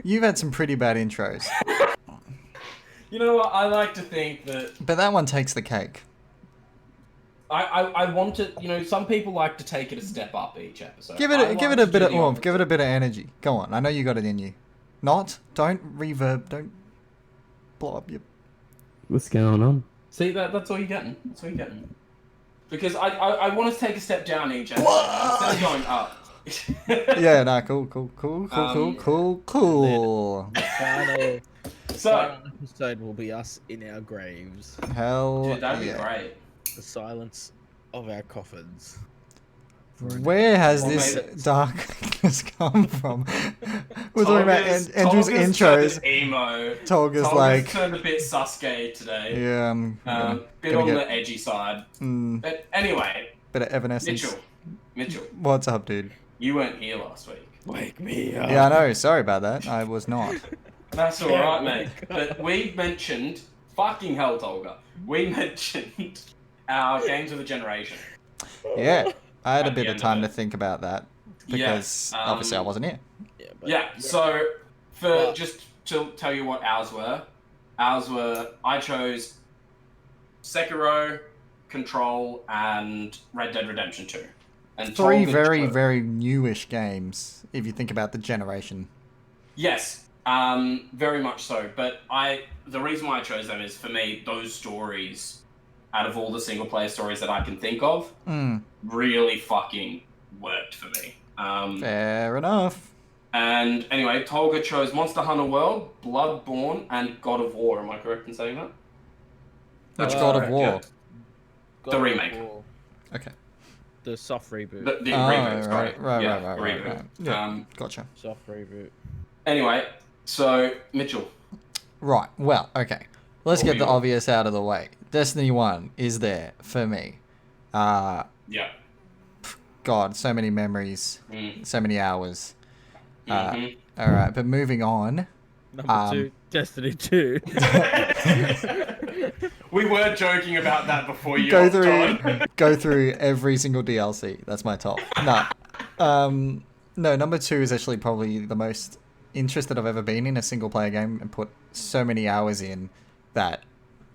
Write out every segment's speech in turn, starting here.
You've had some pretty bad intros. You know what? I like to think that... But that one takes the cake. I want it... You know, some people like to take it a step up each episode. Give it a bit of oomph. Give it a bit of energy. Go on. I know you got it in you. Don't reverb. Don't blow up your... What's going on? See, that's all you're getting. That's all you're getting. Because I want to take a step down each episode instead of going up. Yeah, nah, cool. The final episode will be us in our graves. Hell Dude, that'd be yeah. great. The silence of our coffins. Where has this darkness come from? We're talking about Andrew's intros. Emo. Tolga's like... turned a bit Sasuke today. Yeah, bit on the edgy side. But anyway. Bit of Evanescence. Mitchell. What's up, dude? You weren't here last week. Wake me up. Yeah, I know. Sorry about that. I was not. That's alright, mate. But we mentioned... Fucking hell, Tolga. We mentioned our Games of the Generation. Yeah. I had a bit of time to think about that. Because obviously I wasn't here. So just to tell you what ours were, I chose Sekiro, Control, and Red Dead Redemption 2. And three very newish games, if you think about the generation. Yes, very much so. But the reason why I chose them is, for me, those stories, out of all the single player stories that I can think of, really fucking worked for me. Fair enough. And anyway, Tolga chose Monster Hunter World, Bloodborne, and God of War. Am I correct in saying that? Which God of War? Yeah. The remake. Okay. The soft reboot. The remake, sorry. Right. Reboot. Yeah, gotcha. Soft reboot. Anyway, so, Mitchell. Right, well, okay. Let's get the obvious out of the way. Destiny 1 is there for me. Yeah. God, so many memories, so many hours. All right, but moving on. Number 2, Destiny 2. We were joking about that before you go through every single DLC. That's my top. No, number 2 is actually probably the most interested I've ever been in a single player game and put so many hours in that,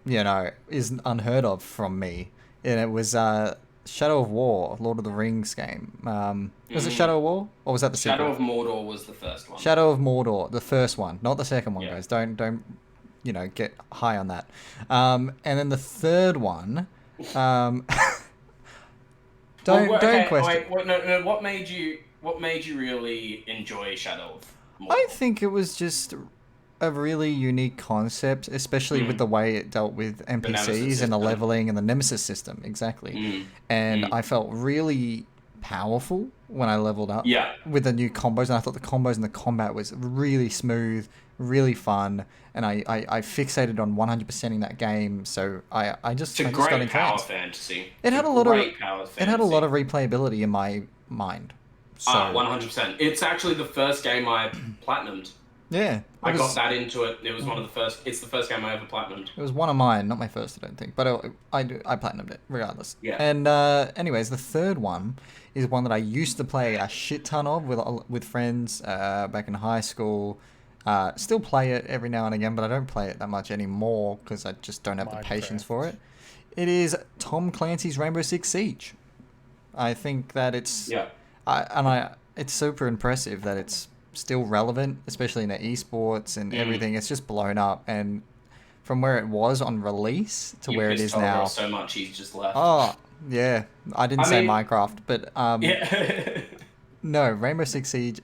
you know, is unheard of from me. And it was Shadow of War, Lord of the Rings game. Was it Shadow of War? Or was that the sequel? Shadow of Mordor was the first one. Shadow of Mordor, the first one, not the second one, guys. Don't get high on that. And then the third one, don't question. Wait, no. What made you really enjoy Shadow of Mordor? I think it was just a really unique concept, especially with the way it dealt with NPCs and the leveling and the Nemesis system, exactly. And I felt really powerful when I leveled up with the new combos, and I thought the combos and the combat was really smooth, really fun, and I fixated on 100%ing that game, so I just got entranced. It's a great power fantasy. It had a lot of replayability in my mind. So, 100%. It's actually the first game I platinumed. Yeah. I got that into it. It was one of the first... It's the first game I ever platinumed. It was one of mine, not my first, I don't think. But I platinumed it, regardless. Yeah. And anyways, the third one is one that I used to play a shit ton of with friends back in high school. Still play it every now and again, but I don't play it that much anymore because I just don't have the patience for it. It is Tom Clancy's Rainbow Six Siege. I think that it's... Yeah. It's super impressive that it's still relevant, especially in the esports and everything. It's just blown up, and from where it was on release to where it is now, so much he's just left. Oh yeah, I didn't say Minecraft, but no, Rainbow Six Siege.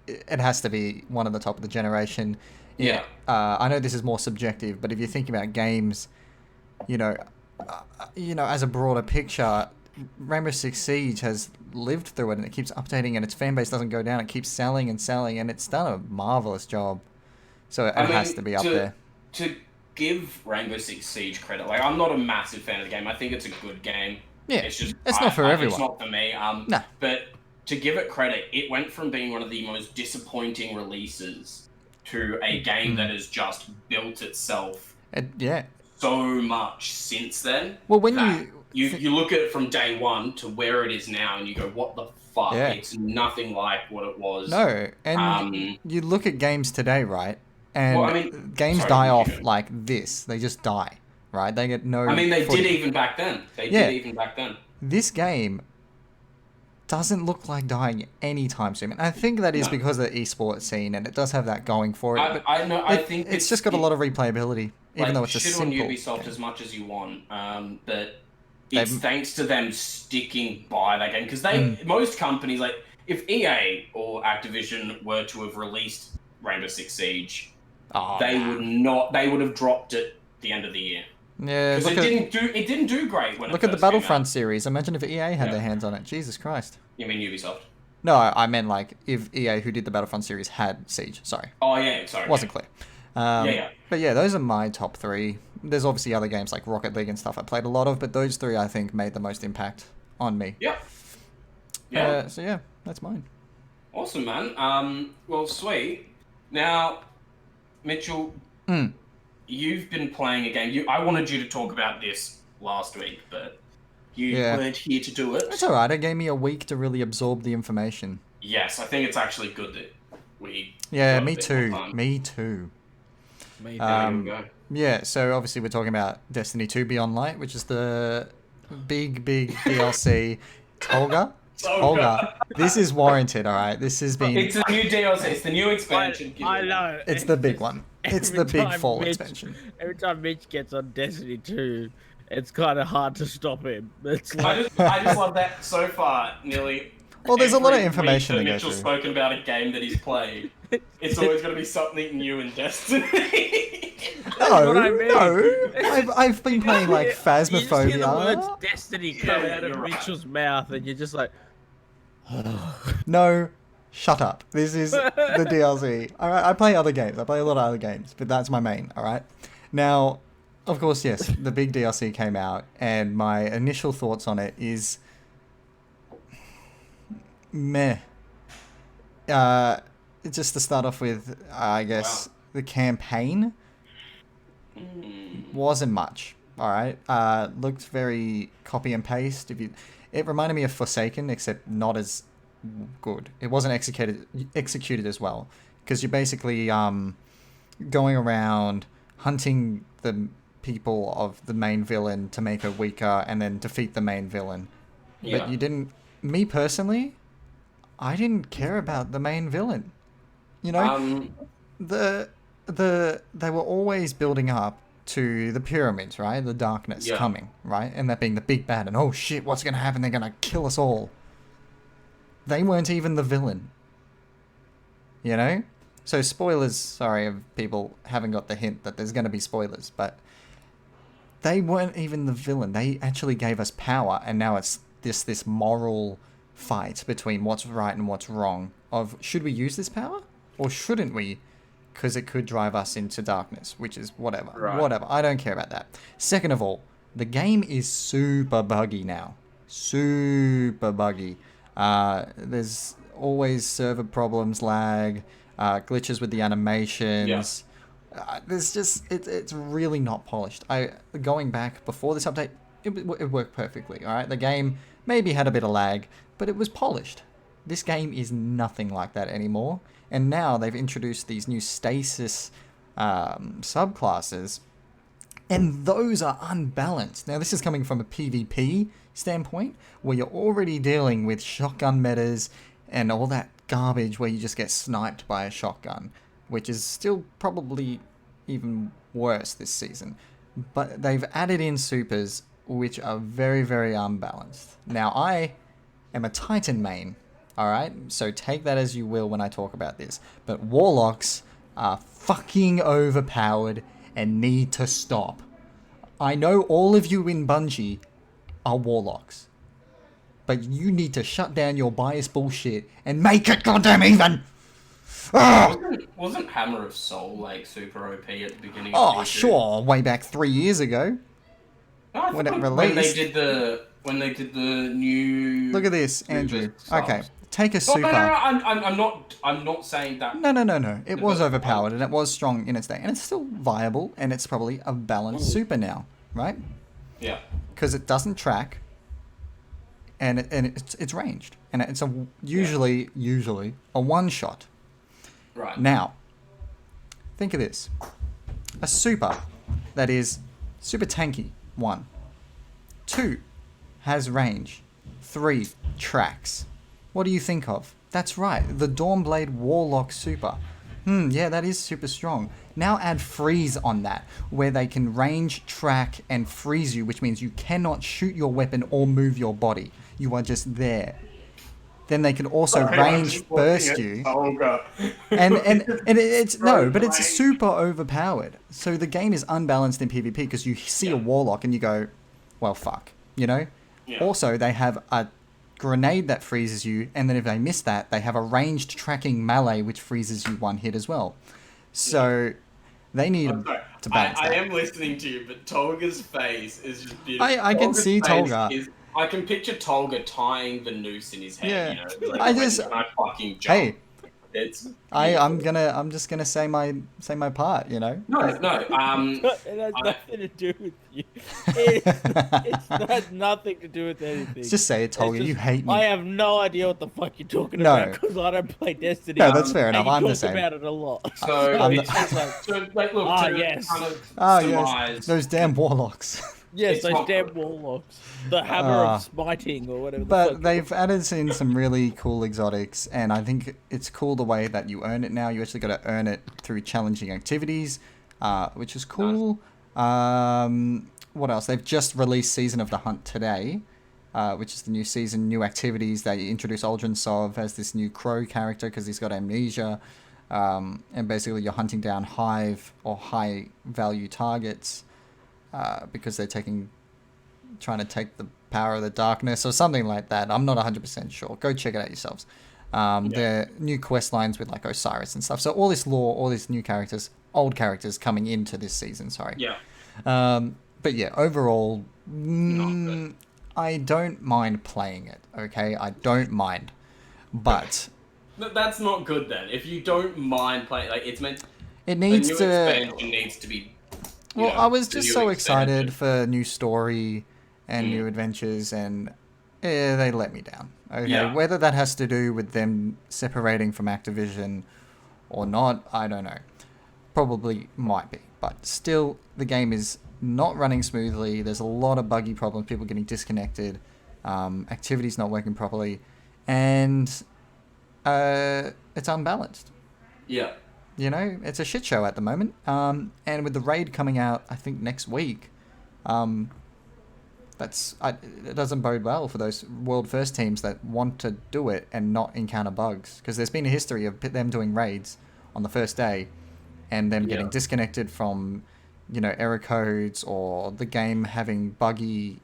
It has to be one of the top of the generation. Yeah. I know this is more subjective, but if you're thinking about games, you know, as a broader picture, Rainbow Six Siege has lived through it, and it keeps updating, and its fan base doesn't go down. It keeps selling and selling, and it's done a marvelous job. So it has to be up there. To give Rainbow Six Siege credit, like, I'm not a massive fan of the game. I think it's a good game. Yeah, it's not for everyone. It's not for me. No. But to give it credit, it went from being one of the most disappointing releases to a game that has just built itself so much since then. Well, when you look at it from day one to where it is now, and you go, what the fuck. Yeah. It's nothing like what it was. No, and you look at games today, right? And Well, I mean, games sorry, die you off go. like this. They just die, right? They get no. I mean, they footing. did even back then. This game doesn't look like dying anytime soon. And I think that is because of the esports scene, and it does have that going for it. But I know. I think it's just got a lot of replayability, even though it's a shit simple on Ubisoft game. as much as you want, but it's thanks to them sticking by that game because most companies like if EA or Activision were to have released Rainbow Six Siege, they would have dropped it at the end of the year. Yeah, because it didn't do great when look at the Battlefront series. Imagine if EA had their hands on it. Jesus Christ. You mean Ubisoft? No, I meant like if EA, who did the Battlefront series, had Siege. Sorry. Oh yeah, sorry. Wasn't clear. Yeah. But yeah, those are my top 3. There's obviously other games like Rocket League and stuff I played a lot of, but those 3 I think made the most impact on me. Yeah. Yeah. So yeah, that's mine. Awesome, man. Well, sweet. Now, Mitchell, you've been playing a game. I wanted you to talk about this last week, but you weren't here to do it. That's alright. It gave me a week to really absorb the information. Yes, I think it's actually good that we... Yeah, me too. Me too. Yeah, so obviously we're talking about Destiny 2 Beyond Light, which is the big DLC. Tolga, this is warranted, alright? This has been... It's the new DLC, it's the new expansion. I know. It's the big one. It's the big fall expansion. Every time Mitch gets on Destiny 2, it's kind of hard to stop him. It's like... I just love that so far, nearly... Well, there's a lot of information to go Mitchell's through. spoken about a game that he's played. It's always going to be something new in Destiny. What I mean. No. I've been playing like Phasmophobia. You just hear the words Destiny come out of Mitchell's mouth, and you're just like, No, shut up. This is the DLC. Alright, I play other games. I play a lot of other games, but that's my main, alright? Now, of course, yes, the big DLC came out, and my initial thoughts on it is... meh. Just to start off with, I guess, the campaign wasn't much. Alright? Looked very copy and paste. It reminded me of Forsaken, except not as good. It wasn't executed as well. Because you're basically going around hunting the people of the main villain to make her weaker and then defeat the main villain. Yeah. But you didn't... Me personally, I didn't care about the main villain. You know? They were always building up to the pyramids, right? The darkness coming, right? And that being the big bad, and oh shit, what's going to happen? They're going to kill us all. They weren't even the villain. You know? So spoilers, sorry if people haven't got the hint that there's going to be spoilers, but they weren't even the villain. They actually gave us power, and now it's this moral fight between what's right and what's wrong of should we use this power or shouldn't we, because it could drive us into darkness, which is whatever. I don't care about that. Second of all, the game is super buggy now. Super buggy. There's always server problems, lag, glitches with the animations. There's just it's really not polished. Going back before this update, it worked perfectly. All right, the game maybe had a bit of lag, but it was polished. This game is nothing like that anymore. And now they've introduced these new stasis subclasses, and those are unbalanced. Now, this is coming from a PvP standpoint, where you're already dealing with shotgun metas and all that garbage where you just get sniped by a shotgun, which is still probably even worse this season. But they've added in supers, which are very, very unbalanced. Now, I am a Titan main. Alright, so take that as you will when I talk about this. But Warlocks are fucking overpowered and need to stop. I know all of you in Bungie are Warlocks. But you need to shut down your bias bullshit and make it goddamn even! Wasn't Hammer of Soul like super OP at the beginning? Oh, sure, way back 3 years ago. No, when it released. When they did the new... Look at this, Andrew. Okay, take a super. No, I'm not saying that. No. It was overpowered and it was strong in its day. And it's still viable and it's probably a balanced super now, right? Yeah. Because it doesn't track and it's ranged. and it's usually a one shot. Right. Now, think of this: a super that is super tanky. 1, 2, has range. 3, tracks. What do you think of? That's right, the Dawnblade Warlock super. Yeah, that is super strong. Now add freeze on that, where they can range, track, and freeze you, which means you cannot shoot your weapon or move your body. You are just there. Then they can also range burst you. And it's no, but it's super overpowered. So the game is unbalanced in PvP because you see a Warlock and you go, well, fuck, you know? Yeah. Also, they have a grenade that freezes you, and then if they miss that, they have a ranged tracking melee which freezes you one hit as well. So they need to balance that. I am listening to you, but Tolga's face is just beautiful. I can see Tolga. I can picture Tolga tying the noose in his head. Yeah. You know, like, I just fucking jump. Hey, it's I'm just gonna say my part, you know. No. It has nothing to do with you. It's had nothing to do with anything. Just say it, Tolga. You hate me. I have no idea what the fuck you're talking about because I don't play Destiny. No, that's fair enough. And I'm you the talk same. about it a lot. So, It's just like, look. yes. Kind of yes, those damn warlocks. yes, it's those not damn good. warlocks. The hammer of smiting or whatever. But they've added in some really cool exotics, and I think it's cool the way that you earn it now. You actually got to earn it through challenging activities, which is cool. What else? They've just released Season of the Hunt today, which is the new season, new activities. They introduce Aldrin Sov as this new crow character because he's got amnesia. And basically you're hunting down hive or high value targets because they're trying to take the power of the darkness or something like that. I'm not 100% sure. Go check it out yourselves. There are new quest lines with like Osiris and stuff. So all this lore, all these new characters, old characters coming into this season, sorry. Yeah. But yeah, overall, Not good. I don't mind playing it, okay? I don't mind. But That's not good then. If you don't mind playing, like it's meant. it needs the new to... expansion needs to be. Well, know, I was the just new so expansion. excited for new story and new adventures, and they let me down. Okay, Yeah. whether that has to do with them separating from Activision or not, I don't know. Probably might be, but still, the game is not running smoothly. There's a lot of buggy problems, people getting disconnected, activities not working properly, and it's unbalanced. Yeah. You know, it's a shit show at the moment. And with the raid coming out, I think next week, it doesn't bode well for those world first teams that want to do it and not encounter bugs. Because there's been a history of them doing raids on the first day and them getting disconnected from, you know, error codes or the game having buggy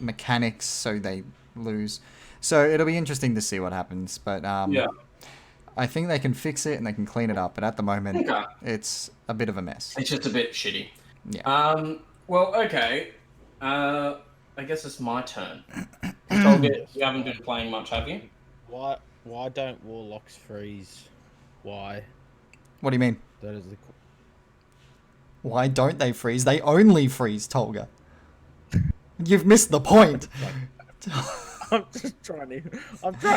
mechanics, so they lose. So it'll be interesting to see what happens. But I think they can fix it and they can clean it up, but at the moment, it's a bit of a mess. It's just a bit shitty. Yeah. Well, okay. I guess it's my turn. Tolga, you haven't been playing much, have you? Why don't warlocks freeze? Why? What do you mean? That is the. Why don't they freeze? They only freeze, Tolga. You've missed the point. I'm just trying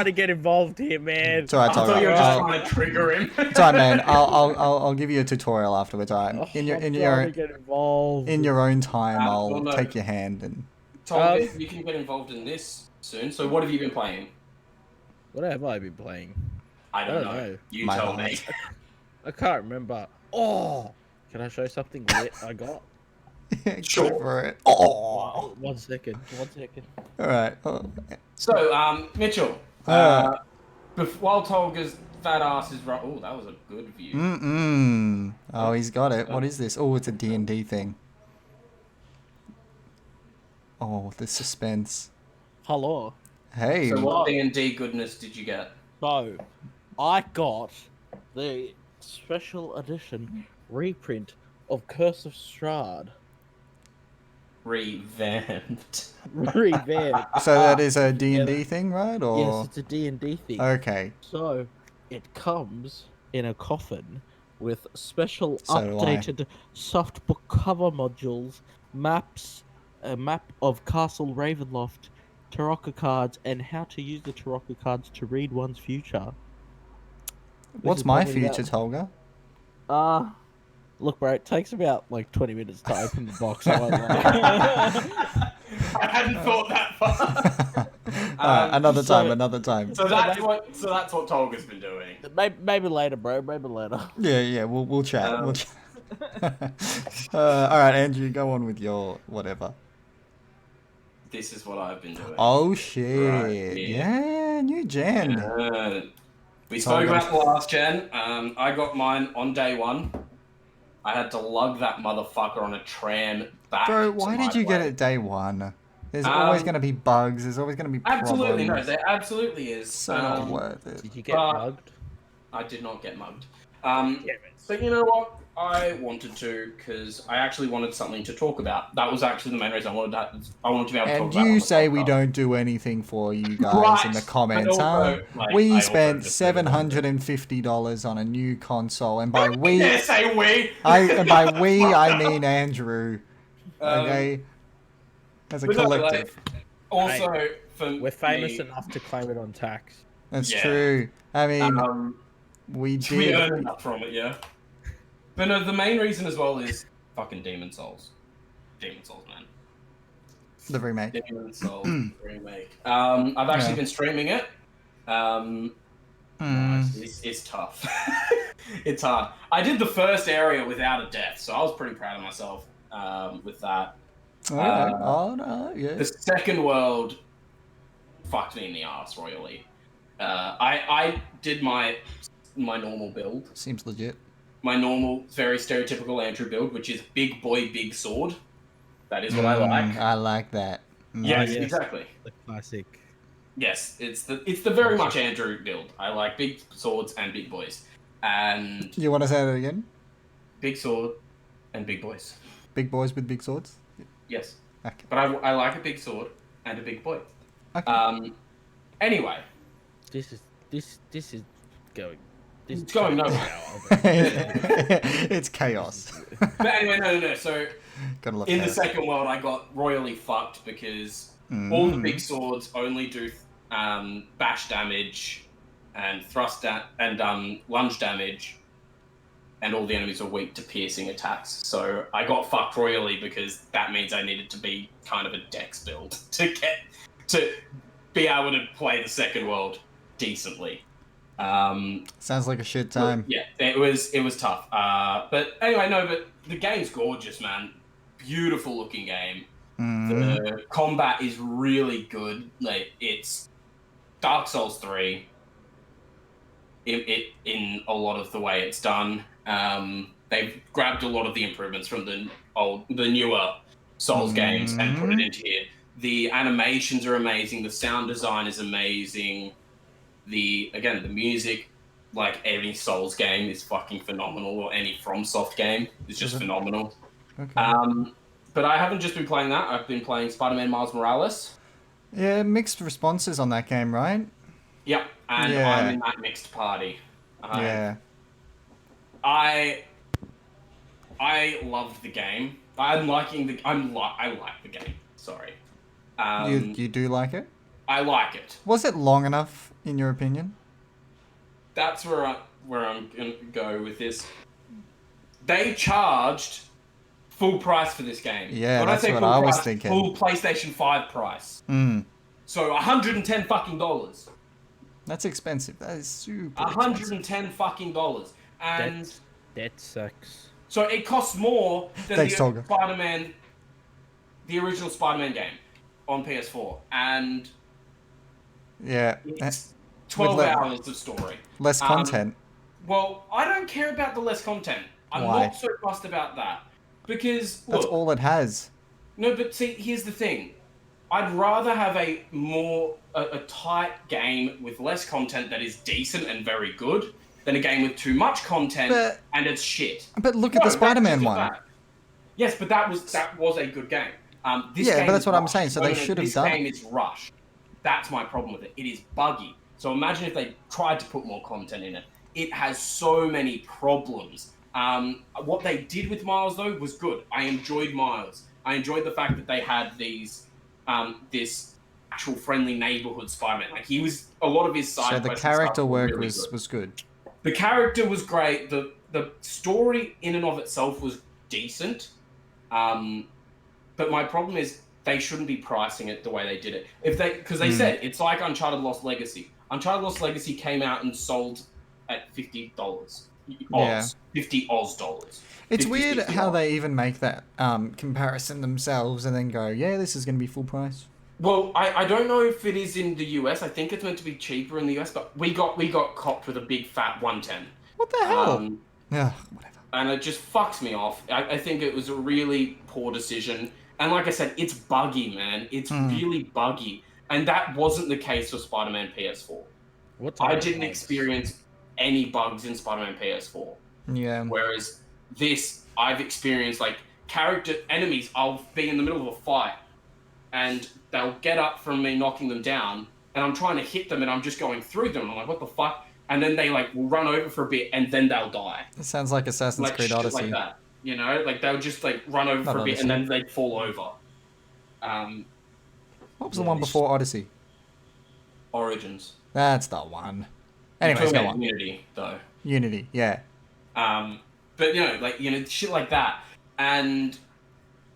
to get involved here, man. It's alright, I thought you were Tolga. just trying to trigger him. It's alright, man. I'll give you a tutorial afterwards. Alright. In I'm trying to get involved. your own time, I'll well, no. take your hand and. Tolga, you can get involved in this soon. So what have you been playing? What have I been playing? I don't know. You My tell heart. me. I can't remember. Oh, can I show something lit I got? Sure. Go for it. Oh. 1 second. 1 second. All right. So, Mitchell, while Tolga's fat ass is right. Oh, that was a good view. Oh, he's got it. What is this? Oh, it's a D&D thing. Oh, the suspense. Hello. Hey. So what D&D goodness did you get? So, I got the special edition reprint of Curse of Strahd. Revamped. Revamped. So that is a D&D thing, right? Or Yes, it's a D&D thing. okay. So, it comes in a coffin with special So do I. updated softbook cover modules, maps, a map of Castle Ravenloft, Tarot cards and how to use the tarot cards to read one's future. What's my future, Tolga? Look, bro, it takes about like 20 minutes to open the box. I won't lie. I hadn't thought that far. Alright, another time. So that's what Tolga's been doing. Maybe later, bro. Maybe later. Yeah, we'll chat. Alright, Andrew, go on with your whatever. This is what I've been doing. Oh shit! Right, yeah, new gen. We spoke about the last gen. I got mine on day one. I had to lug that motherfucker on a tram back. Bro, why did you get it day one? There's always going to be bugs. There's always going to be problems. Absolutely, no, there absolutely is. So not worth it. Did you get mugged? I did not get mugged. So you know what? I wanted to because I actually wanted something to talk about. That was actually the main reason I wanted to be able to talk about. And you say we don't do anything for you guys in the comments, huh? We spent $750 on a new console, and by we, say we. I mean Andrew. Okay, as a collective. Also, we're famous enough to claim it on tax. That's true. I mean, we did. We earned enough from it, yeah. But no, the main reason as well is fucking Demon Souls. Demon Souls, man. The remake. Demon Souls remake. I've actually been streaming it. It's tough. It's hard. I did the first area without a death, so I was pretty proud of myself with that. The second world fucked me in the ass royally. I did my normal build. Seems legit. My normal, very stereotypical Andrew build, which is big boy, big sword. That is what I like. I like that. Yes, exactly. The classic. Yes, it's the very much Andrew build. I like big swords and big boys. And you want to say that again? Big sword and big boys. Big boys with big swords? Yes. Okay. But I like a big sword and a big boy. Okay. Anyway. This is going. It's going nowhere. It's chaos. But anyway, no. So in the second world, I got royally fucked because all the big swords only do bash damage and thrust and lunge damage, and all the enemies are weak to piercing attacks. So I got fucked royally because that means I needed to be kind of a dex build to be able to play the second world decently. Sounds like a shit time. Yeah, it was tough. But anyway, but the game's gorgeous, man. Beautiful looking game. The combat is really good. Like, it's Dark Souls 3 in a lot of the way it's done. They've grabbed a lot of the improvements from the newer Souls games and put it into here. The animations are amazing. The sound design is amazing. The music, like any Souls game, is fucking phenomenal, or any FromSoft game is just phenomenal. Okay. But I haven't just been playing that. I've been playing Spider-Man Miles Morales. Yeah, mixed responses on that game, right? Yep, and I'm in that mixed party. Yeah. I loved the game. I like the game. Sorry. You do like it? I like it. Was it long enough, in your opinion? That's where I'm gonna go with this. They charged full price for this game. Yeah, that's what I was thinking. Full PlayStation 5 price. So $110 fucking dollars. That's expensive. That is super $110 fucking dollars. And that sucks. So it costs more than Thanks, the original Spider-Man game on PS4. And it's 12 hours of story. Less content. Well, I don't care about the less content. I'm not so fussed about that. Because, that's all it has. No, but see, here's the thing. I'd rather have a tight game with less content that is decent and very good than a game with too much content and it's shit. But look at the Spider-Man one. Yes, but that was a good game. But that's what I'm saying. So they should have done it. This game is rushed. That's my problem with it. It is buggy. So imagine if they tried to put more content in it. It has so many problems. What they did with Miles, though, was good. I enjoyed Miles. I enjoyed the fact that they had this actual friendly neighborhood Spider-Man. Like he was a lot of his side. So the quests and stuff character were work really was good. The character was great. The story in and of itself was decent. But my problem is they shouldn't be pricing it the way they did it. Because they said it's like Uncharted Lost Legacy. Uncharted Lost Legacy came out and sold at $50. Yeah. 50 Oz dollars. It's 50, weird 60 how Oz. they even make that comparison themselves and then go, yeah, this is going to be full price. Well, I don't know if it is in the US. I think it's meant to be cheaper in the US, but we got copped with a big fat 110. What the hell? Yeah, whatever. And it just fucks me off. I think it was a really poor decision. And like I said, it's buggy, man. It's really buggy. And that wasn't the case for Spider-Man PS4. I didn't experience any bugs in Spider-Man PS4. Yeah. Whereas this, I've experienced, like, enemies, I'll be in the middle of a fight, and they'll get up from me knocking them down, and I'm trying to hit them, and I'm just going through them. I'm like, what the fuck? And then they, like, will run over for a bit, and then they'll die. It sounds like Assassin's Creed Odyssey. Like that, you know? Like, they'll just, like, run over for a bit, and then they'd fall over. What was the one before Odyssey? Origins. That's the one. Anyways, go on. Unity, though. Unity, yeah. But, you know, like, you know, shit like that. And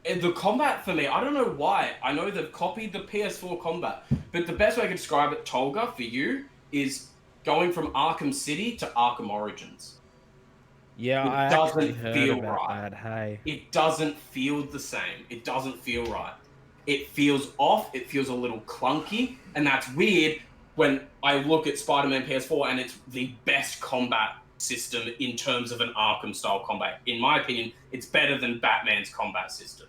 the combat for me, I don't know why. I know they've copied the PS4 combat, but the best way I could describe it, Tolga, for you, is going from Arkham City to Arkham Origins. Yeah, it doesn't feel right. That, hey. It doesn't feel the same. It doesn't feel right. It feels off. It feels a little clunky, and that's weird when I look at Spider-Man PS4 and it's the best combat system in terms of an Arkham-style combat. In my opinion, it's better than Batman's combat system.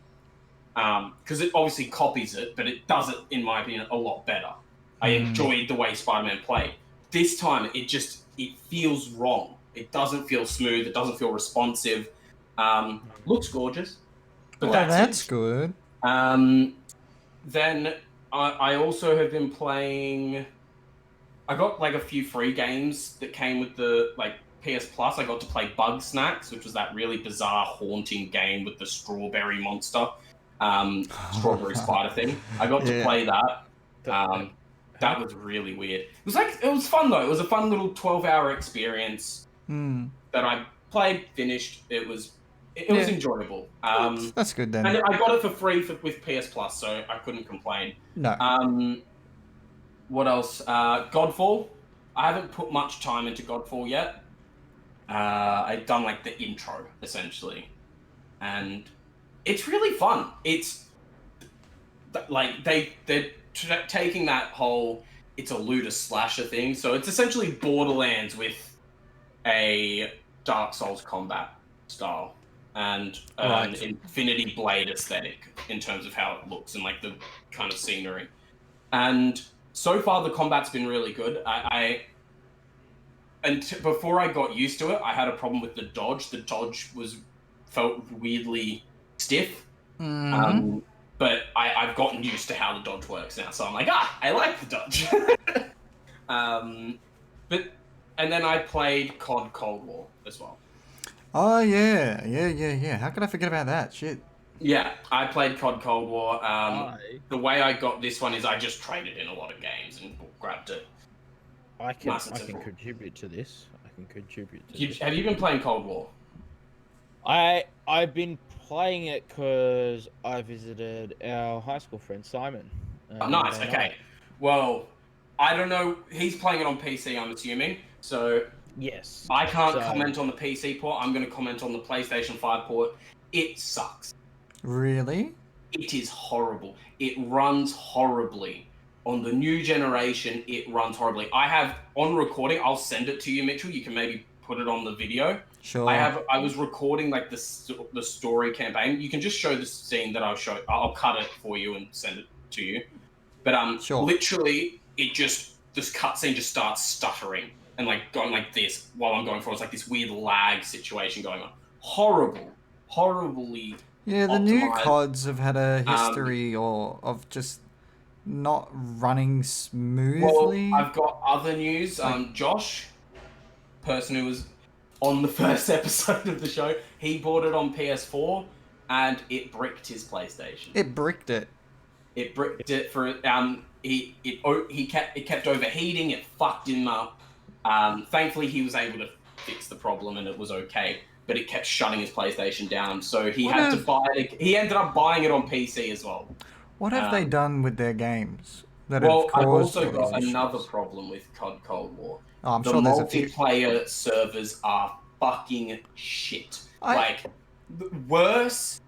Because it obviously copies it, but it does it, in my opinion, a lot better. I enjoyed the way Spider-Man played. This time, it feels wrong. It doesn't feel smooth. It doesn't feel responsive. Looks gorgeous. But that's good. Then I also have been playing... I got like a few free games that came with the like PS Plus. I got to play Bug Snacks, which was that really bizarre, haunting game with the strawberry monster, strawberry spider thing. I got to play that. That was really weird. It was fun though. It was a fun little 12-hour experience that I played, finished. It was enjoyable. That's good then. And I got it for free with PS Plus, so I couldn't complain. No. What else? Godfall. I haven't put much time into Godfall yet. I've done like the intro essentially, and it's really fun. It's like they're taking that whole it's a looter slasher thing, so it's essentially Borderlands with a Dark Souls combat style and an Infinity Blade aesthetic in terms of how it looks and like the kind of scenery. And so far, the combat's been really good. Before I got used to it, I had a problem with the dodge. The dodge felt weirdly stiff. But I've gotten used to how the dodge works now. So I'm like, I like the dodge. And then I played COD Cold War as well. Oh, yeah. How could I forget about that? Shit. Yeah, I played COD Cold War. The way I got this one is I just traded in a lot of games and grabbed it. I can contribute to this. Have you been playing Cold War? I've been playing it because I visited our high school friend Simon. Nice. Okay. Well, I don't know. He's playing it on PC, I'm assuming. So yes, I can't comment on the PC port. I'm going to comment on the PlayStation 5 port. It sucks. Really? It is horrible. It runs horribly. On the new generation, it runs horribly. I have, on recording, I'll send it to you, Mitchell. You can maybe put it on the video. Sure. I was recording like the story campaign. You can just show the scene that I'll show. I'll cut it for you and send it to you. But sure. Literally, this cutscene just starts stuttering and like going like this while I'm going forward. It's like this weird lag situation going on. Horribly. Yeah, the optimized. new CODs have had a history of just not running smoothly. Well, I've got other news. Josh, person who was on the first episode of the show, he bought it on PS4 and it bricked his PlayStation. It bricked it. It bricked it for it kept overheating. It fucked him up. Thankfully, he was able to fix the problem and it was okay. But it kept shutting his PlayStation down, so he had to buy it. He ended up buying it on PC as well. What have they done with their games that Well, have caused I've also all got these another issues? problem with COD Cold War. Oh, I'm The sure there's a few. multiplayer servers are fucking shit. Like, worse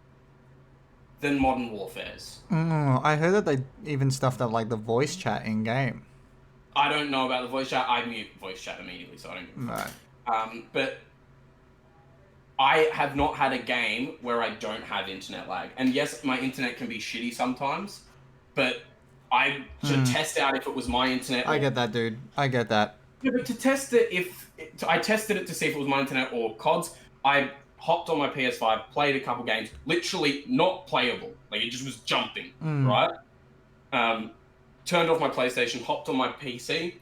than Modern Warfare's. I heard that they even stuffed up like the voice chat in game. I don't know about the voice chat. I mute voice chat immediately, so I don't give a fuck. But I have not had a game where I don't have internet lag. And yes, my internet can be shitty sometimes, but I should test out if it was my internet. I get that, dude. I get that. Yeah, but to test it, I tested it to see if it was my internet or COD's, I hopped on my PS5, played a couple games, literally not playable. Like, it just was jumping, right? Turned off my PlayStation, hopped on my PC,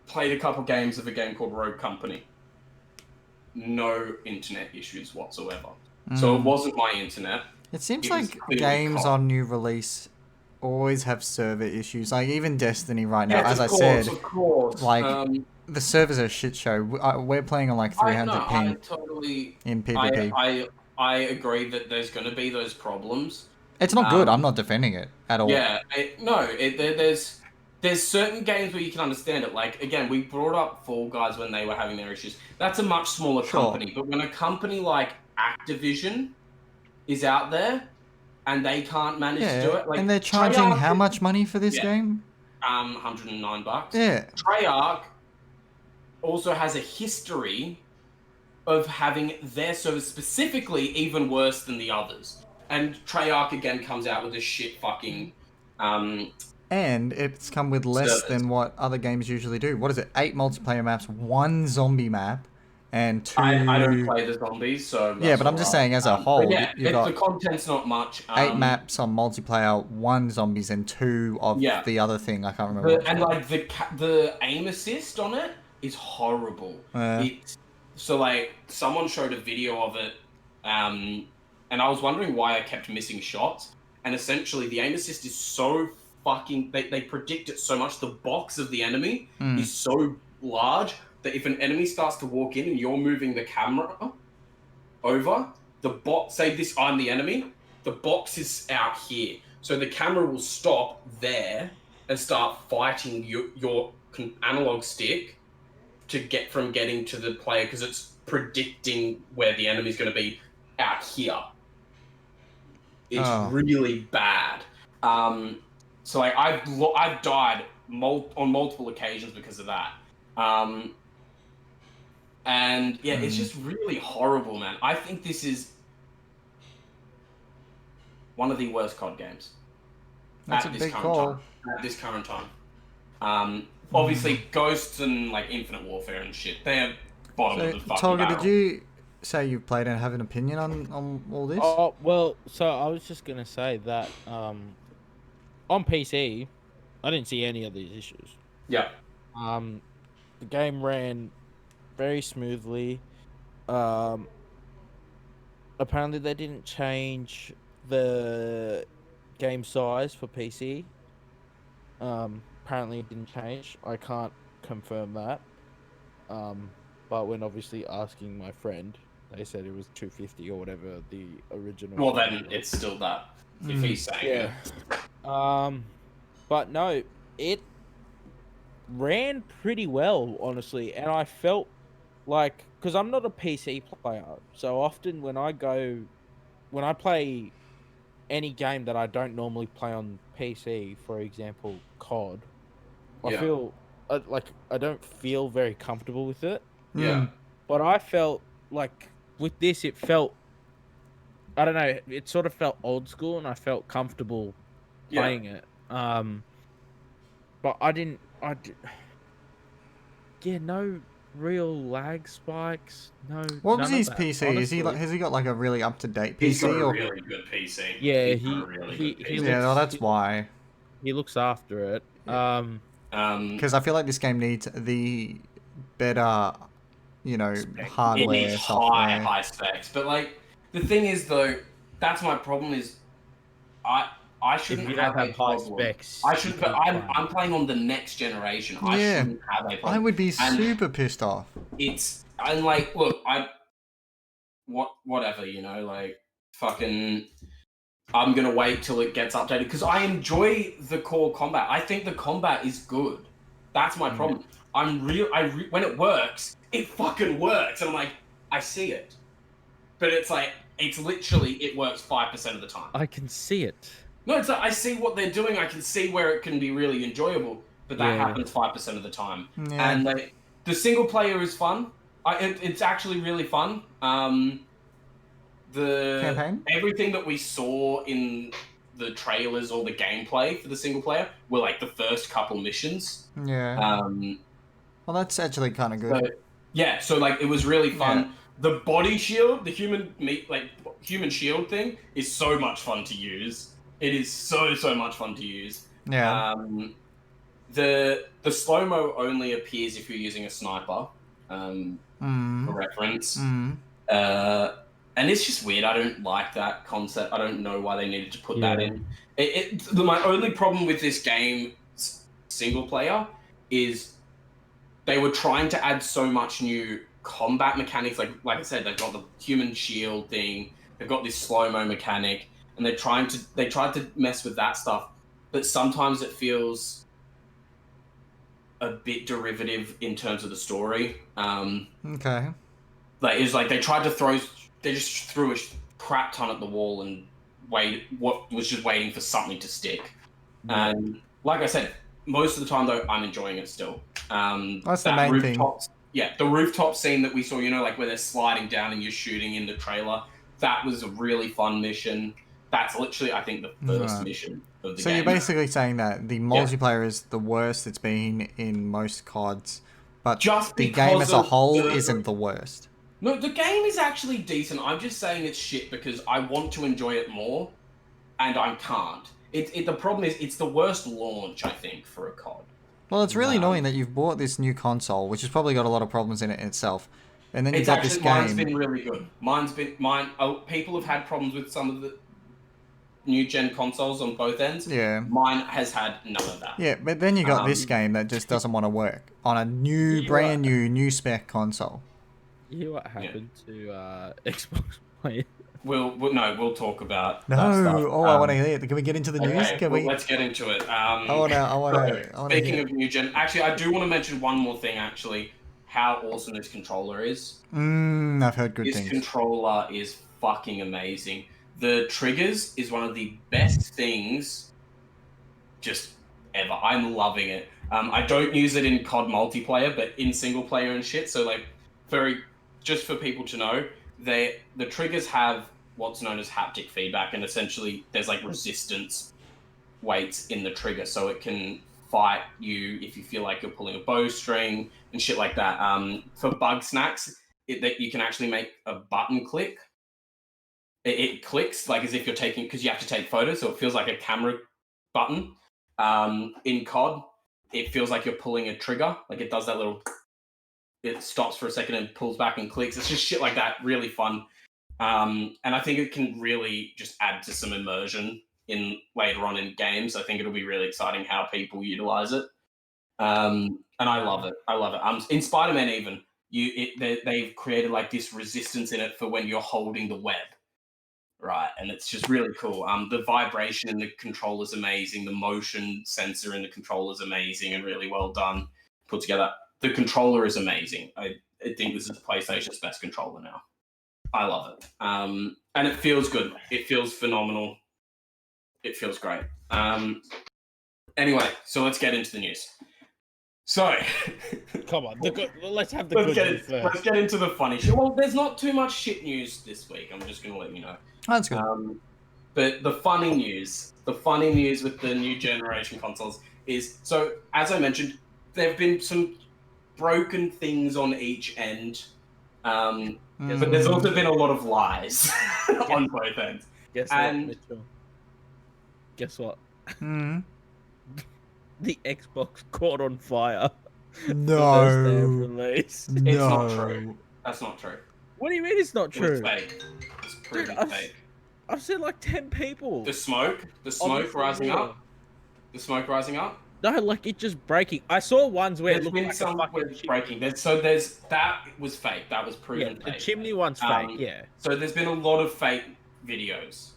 played a couple games of a game called Rogue Company. No internet issues whatsoever. So it wasn't my internet. It seems like games on new release always have server issues. Like even Destiny right now, as I said, like the servers are a shit show. We're playing on like 300 ping in PvP. I agree that there's going to be those problems. It's not good. I'm not defending it at all. Yeah, there's certain games where you can understand it. Like, again, we brought up Fall Guys when they were having their issues. That's a much smaller company. But when a company like Activision is out there and they can't manage to do it, like, and they're charging how much money for this game? $109. Yeah. Treyarch also has a history of having their service specifically even worse than the others. And Treyarch again comes out with this shit fucking and it's come with less than what other games usually do. What is it? 8 multiplayer maps, 1 zombie map, and 2... I don't play the zombies, so... Yeah, but I'm just saying as a whole, yeah, you've got the content's not much. 8 maps on multiplayer, 1 zombies, and 2 of the other thing. I can't remember. And like the aim assist on it is horrible. So like someone showed a video of it, and I was wondering why I kept missing shots. And essentially, the aim assist is so fucking... They predict it so much. The box of the enemy is so large that if an enemy starts to walk in and you're moving the camera over, the box... Say this, I'm the enemy. The box is out here. So the camera will stop there and start fighting your analog stick to get from getting to the player because it's predicting where the enemy's going to be out here. It's really bad. So like I've died on multiple occasions because of that. And yeah, it's just really horrible, man. I think this is one of the worst COD games. That's a big call. At this current time. Obviously, Ghosts and like Infinite Warfare and shit, they're bottom of the fucking Tolga, barrel. did you say you've played and have an opinion on all this? Oh, well, so I was just going to say that on PC, I didn't see any of these issues. Yeah. The game ran very smoothly. Apparently they didn't change the game size for PC. Apparently it didn't change. I can't confirm that. But when obviously asking my friend, they said it was 250 or whatever the original. Well, then it's still that. If he's saying it. But no, it ran pretty well, honestly, and I felt like, because I'm not a PC player, so often when I play any game that I don't normally play on PC, for example, COD, I feel like I don't feel very comfortable with it. Yeah. But I felt like with this, it felt, I don't know, it sort of felt old school, and I felt comfortable playing it. But no real lag spikes. No. What was his PC? Honestly. Has he got like a really up to date PC? He's got a really good PC. Yeah, yeah, that's why. He looks after it. Because I feel like this game needs the better, hardware. It needs software. high specs. But like the thing is though, that's my problem is I If shouldn't you have don't a have high problem. specs, I you should, but can't play. I'm playing on the next generation. I Yeah. shouldn't have a problem. I would be And super pissed off. I'm like, look, whatever, you know, like, fucking, I'm gonna wait till it gets updated because I enjoy the core combat. I think the combat is good. That's my problem. When it works, it fucking works, and I'm like, I see it, but it's like, it's literally, it works 5% of the time. I can see it. No, it's like, I see what they're doing. I can see where it can be really enjoyable, but that Yeah. happens 5% of the time. Yeah. And the single player is fun. It's actually really fun. Campaign? Everything that we saw in the trailers or the gameplay for the single player were like the first couple missions. Yeah. Well, that's actually kind of good. So like it was really fun. Yeah. The body shield, the human shield thing is so much fun to use. It is so much fun to use. Yeah. The slow-mo only appears if you're using a sniper. For reference. And it's just weird. I don't like that concept. I don't know why they needed to put that in. My only problem with this game, single player, is they were trying to add so much new combat mechanics. Like I said, they've got the human shield thing. They've got this slow-mo mechanic, and they tried to mess with that stuff. But sometimes it feels a bit derivative in terms of the story. Okay. Like it's like they just threw a crap ton at the wall and was just waiting for something to stick. And like I said, most of the time though, I'm enjoying it still. That's the main thing. Yeah, the rooftop scene that we saw, you know, like where they're sliding down and you're shooting in the trailer. That was a really fun mission. That's literally, I think, the first mission of the game. So you're basically saying that the multiplayer is the worst it's been in most CODs, but just the game as a whole isn't the worst. No, the game is actually decent. I'm just saying it's shit because I want to enjoy it more, and I can't. The problem is it's the worst launch, I think, for a COD. Well, it's really annoying that you've bought this new console, which has probably got a lot of problems in it itself, and then you've got this game. Mine's been really good. People have had problems with some of the new gen consoles on both ends. Yeah. Mine has had none of that. Yeah, but then you got this game that just doesn't want to work on a brand new spec console. You hear what happened to Xbox One? We'll talk about that stuff. I want to hear it. Can we get into the news? Let's get into it. Speaking of new gen, actually, I do want to mention one more thing. Actually, how awesome this controller is. I've heard good things. This controller is fucking amazing. The triggers is one of the best things just ever. I'm loving it. I don't use it in COD multiplayer, but in single player and shit. So like, just for people to know, the triggers have what's known as haptic feedback, and essentially there's like resistance weights in the trigger, so it can fight you if you feel like you're pulling a bowstring and shit like that. For bug snacks, that you can actually make a button click. It clicks like as if you're taking, because you have to take photos, so it feels like a camera button. In COD, it feels like you're pulling a trigger, like it does that little. It stops for a second and pulls back and clicks. It's just shit like that, really fun. And I think it can really just add to some immersion in later on in games. I think it'll be really exciting how people utilize it. And I love it. In Spider-Man even, they've created like this resistance in it for when you're holding the web. Right, and it's just really cool. The vibration in the controller is amazing. The motion sensor in the controller is amazing and really well done, put together. The controller is amazing. I think this is PlayStation's best controller now. I love it. And it feels good. It feels phenomenal. It feels great. Anyway, so let's get into the news. So, come on, let's have the good news first. Let's get into the funny shit. Well, there's not too much shit news this week. I'm just going to let you know. That's good. But the funny news with the new generation consoles is, so as I mentioned, there have been some broken things on each end, but there's also been a lot of lies on both ends. Guess what, Mitchell? Guess what? The Xbox caught on fire. No. It's not true. That's not true. What do you mean it's not true? It's fake. It's pretty fake. I've seen like 10 people. The smoke rising up. The smoke rising up. No, like it just breaking. I saw ones where There's it looked been like some a fucking where it's breaking. There's that was fake. That was proven the fake. chimney one's fake. Yeah. So there's been a lot of fake videos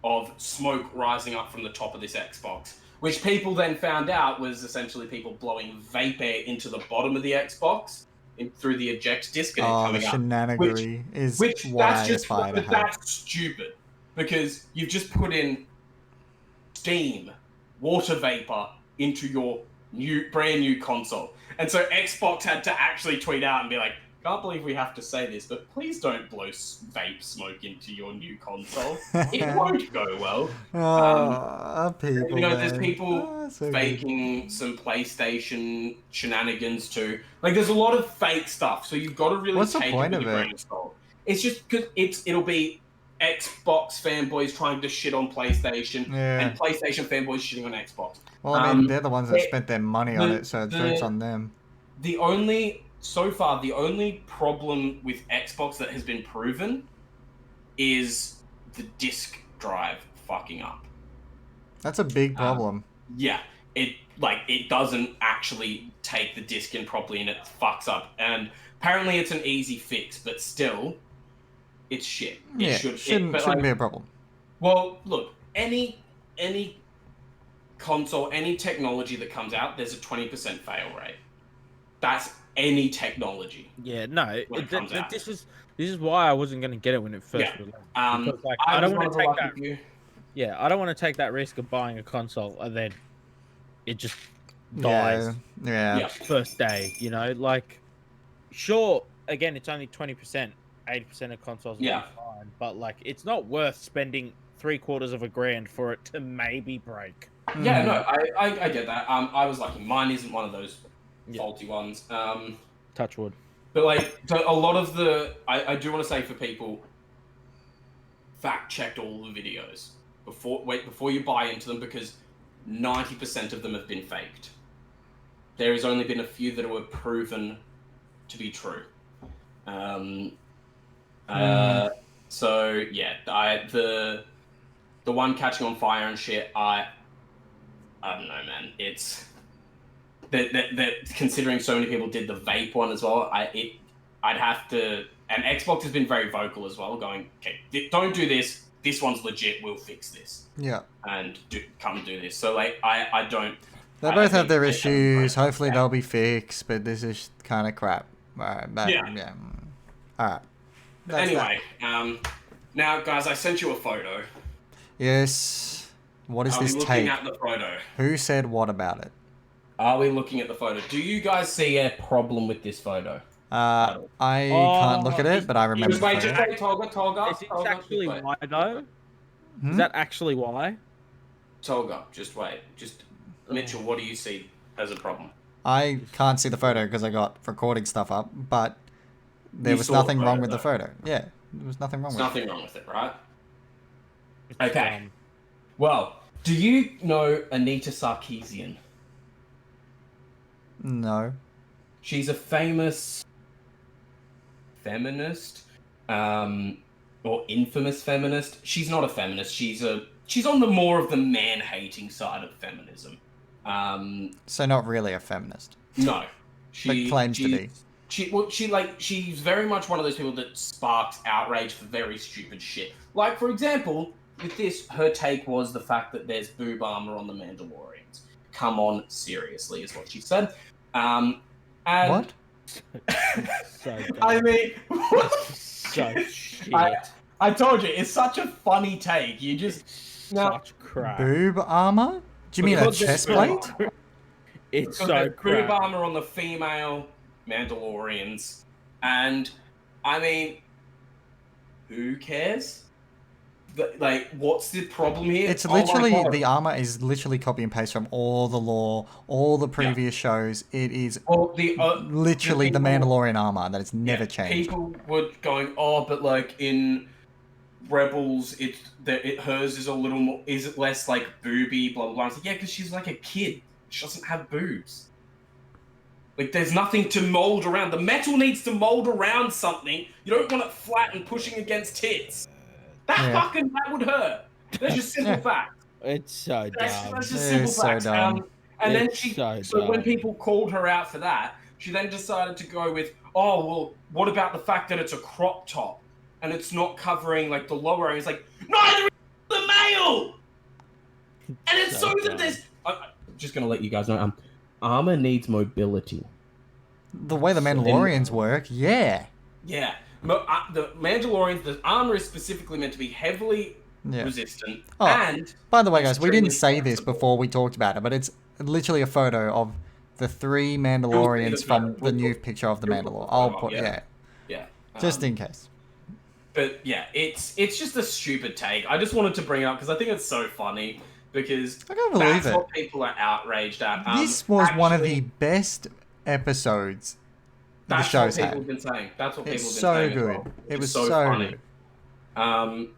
of smoke rising up from the top of this Xbox, which people then found out was essentially people blowing vape air into the bottom of the Xbox through the eject disconnect coming up. Shenanigery is what I aspire to have. That's stupid because you've just put in steam, water vapor into your brand new console. And so Xbox had to actually tweet out and be like, can't believe we have to say this, but please don't blow vape smoke into your new console. It won't go well. People, there's people faking some PlayStation shenanigans too. Like, there's a lot of fake stuff, so you've got to really take it with your grain of salt. It's just because it'll be Xbox fanboys trying to shit on PlayStation and PlayStation fanboys shitting on Xbox. Well, I mean, they're the ones that spent their money on it, so it's on them. So far, the only problem with Xbox that has been proven is the disk drive fucking up. That's a big problem. Yeah, it doesn't actually take the disk in properly and it fucks up. And apparently it's an easy fix, but still, it's shit. Shouldn't be a problem. Well, look, any console, any technology that comes out, there's a 20% fail rate. That's any technology. Yeah, no. This is why I wasn't going to get it when it first released. Because, like, I don't want to take that. Yeah, I don't want to take that risk of buying a console and then it just dies. Yeah. First day, you know, like, sure. Again, it's only 20%, 80% of consoles. Are fine, but like, it's not worth spending $750,000 for it to maybe break. Yeah, no, I get that. I was lucky. Mine isn't one of those faulty ones. Touch wood. But like, so a lot of I do want to say for people, fact check all the videos before you buy into them, because 90% of them have been faked. There has only been a few that were proven to be true. So yeah, the one catching on fire and shit. I don't know, man. It's that considering so many people did the vape one as well. I'd have to. And Xbox has been very vocal as well, going, okay, don't do this. This one's legit. We'll fix this. Yeah. And come do this. So like, I don't. They both have their issues. Hopefully they'll be fixed, but this is kind of crap. Yeah. All right. Anyway, now guys, I sent you a photo. Yes. What is this tape? Are we looking at the photo? Who said what about it? Are we looking at the photo? Do you guys see a problem with this photo? I can't look at it, but I remember the photo. Just wait, Tolga. Is it actually why, though? Is that actually why? Tolga, just wait. Mitchell, what do you see as a problem? I can't see the photo because I got recording stuff up, but there was nothing wrong with the photo. Yeah, there was nothing wrong with it. Nothing wrong with it, right? Okay. Well, do you know Anita Sarkeesian? No. She's a famous feminist, or infamous feminist. She's not a feminist. She's on the more of the man-hating side of feminism. So not really a feminist. No, but claims to be. She's very much one of those people that sparks outrage for very stupid shit. Like, for example, with this, her take was the fact that there's boob armor on the Mandalorians. Come on, seriously, is what she said. And what? So I mean, so shit. I told you, it's such a funny take. You just such crap. Boob armor? Do you mean a chest plate? It's so crap. Boob armor on the female Mandalorians, and I mean, who cares? Like, what's the problem here? It's literally, the armor is literally copy and paste from all the lore, all the previous shows. It is literally the Mandalorian armor that has never changed. People were going, but like in Rebels, hers is a little more, is it less like booby, blah blah blah. I was like, yeah, because she's like a kid. She doesn't have boobs. Like, there's nothing to mold around. The metal needs to mold around something. You don't want it flat and pushing against tits. That would hurt. That's just simple fact. It's so dumb. That's just simple facts. And then when people called her out for that, she then decided to go with, oh, well, what about the fact that it's a crop top and it's not covering like the lower area? It's like, neither is the male. And it's so that there's. I'm just gonna let you guys know. Armor needs mobility. The way the Mandalorians work, yeah. Yeah, the Mandalorians, the armor is specifically meant to be heavily resistant. Oh, and by the way, guys, we didn't say this before we talked about it, but it's literally a photo of the 3 Mandalorians from the new picture of the Mandalorian. I'll put yeah, just in case. But yeah, it's just a stupid take. I just wanted to bring it up because I think it's so funny. Because I can't believe that's what people are outraged at. This was one of the best episodes the show's had. That's what people have been saying. That's what people have been It's saying. so good. Well. It was so funny. Good. And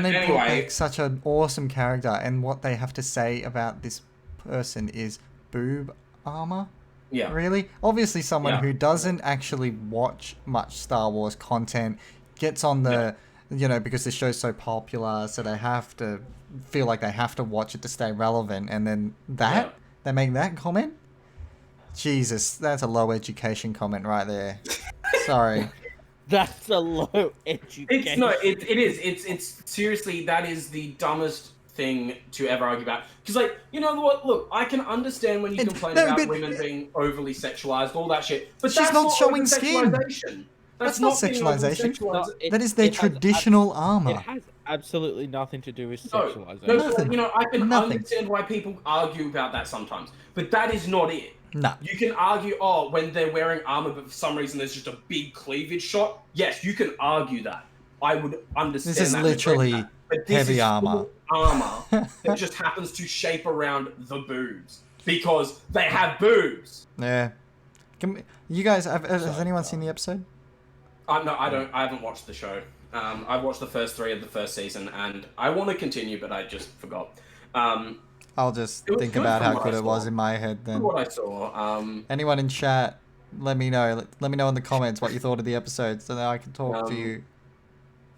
they brought back such an awesome character, and what they have to say about this person is boob armor. Yeah. Really? Obviously someone who doesn't actually watch much Star Wars content gets on the, because the show's so popular, so they have to feel like they have to watch it to stay relevant, and then they make that comment? Jesus, that's a low education comment right there. Sorry. That's a low education. It is. It's seriously, that is the dumbest thing to ever argue about. Because, like, you know what? Look, I can understand when you complain about women being overly sexualized, all that shit. But she's not showing skin. That's not sexualization. That is their traditional armor. It has absolutely nothing to do with sexualization. No, I can understand why people argue about that sometimes, but that is not it. No. You can argue, when they're wearing armor, but for some reason there's just a big cleavage shot. Yes, you can argue that. I would understand that. This is literally heavy armor. Armor that just happens to shape around the boobs because they have boobs. Yeah. You guys, has anyone seen the episode? No, I don't. I haven't watched the show. I've watched the first 3 of the first season, and I want to continue, but I just forgot. I'll just think about how good it was in my head then. What I saw. Anyone in chat, let me know. Let me know in the comments what you thought of the episode, so that I can talk to you.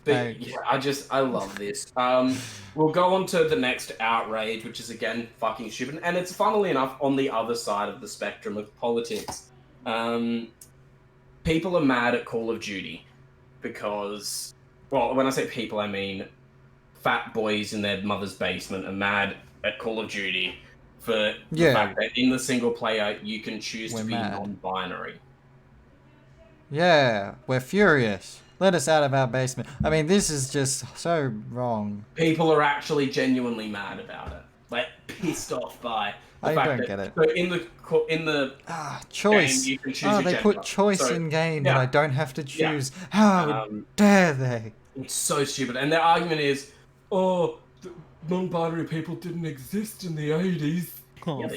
But I love this. We'll go on to the next outrage, which is again fucking stupid, and it's funnily enough on the other side of the spectrum of politics. People are mad at Call of Duty because, well, when I say people, I mean fat boys in their mother's basement are mad at Call of Duty for the fact that in the single player you can choose to be non-binary. Yeah, we're furious. Let us out of our basement. I mean, this is just so wrong. People are actually genuinely mad about it. Like, pissed off by the fact that... I don't get it. So in the choice. Game, you can choose they put choice in game and I don't have to choose. How dare they? It's so stupid. And their argument is, non-binary people didn't exist in the 80s. Oh.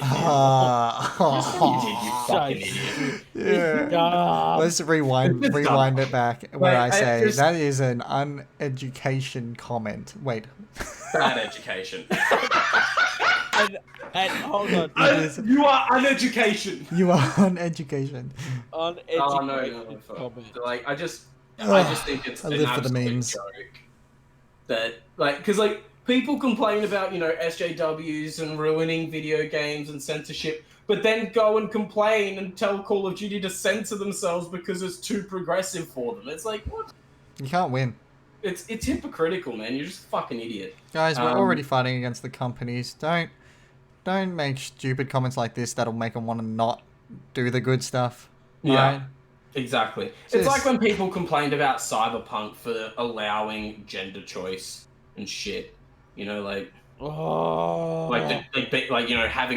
Yeah. Let's rewind it back where I say that is an uneducation comment. Wait. Bad education. and hold on. You are uneducation. You are uneducation. Uneducation. No. Like, I just think it's an absolute joke. That, like, because, like, people complain about, SJWs and ruining video games and censorship, but then go and complain and tell Call of Duty to censor themselves because it's too progressive for them. It's like, what? You can't win. It's hypocritical, man. You're just a fucking idiot. Guys, we're already fighting against the companies. Don't make stupid comments like this that'll make them want to not do the good stuff. Yeah. Right? Exactly. It's like when people complained about Cyberpunk for allowing gender choice and shit. Like having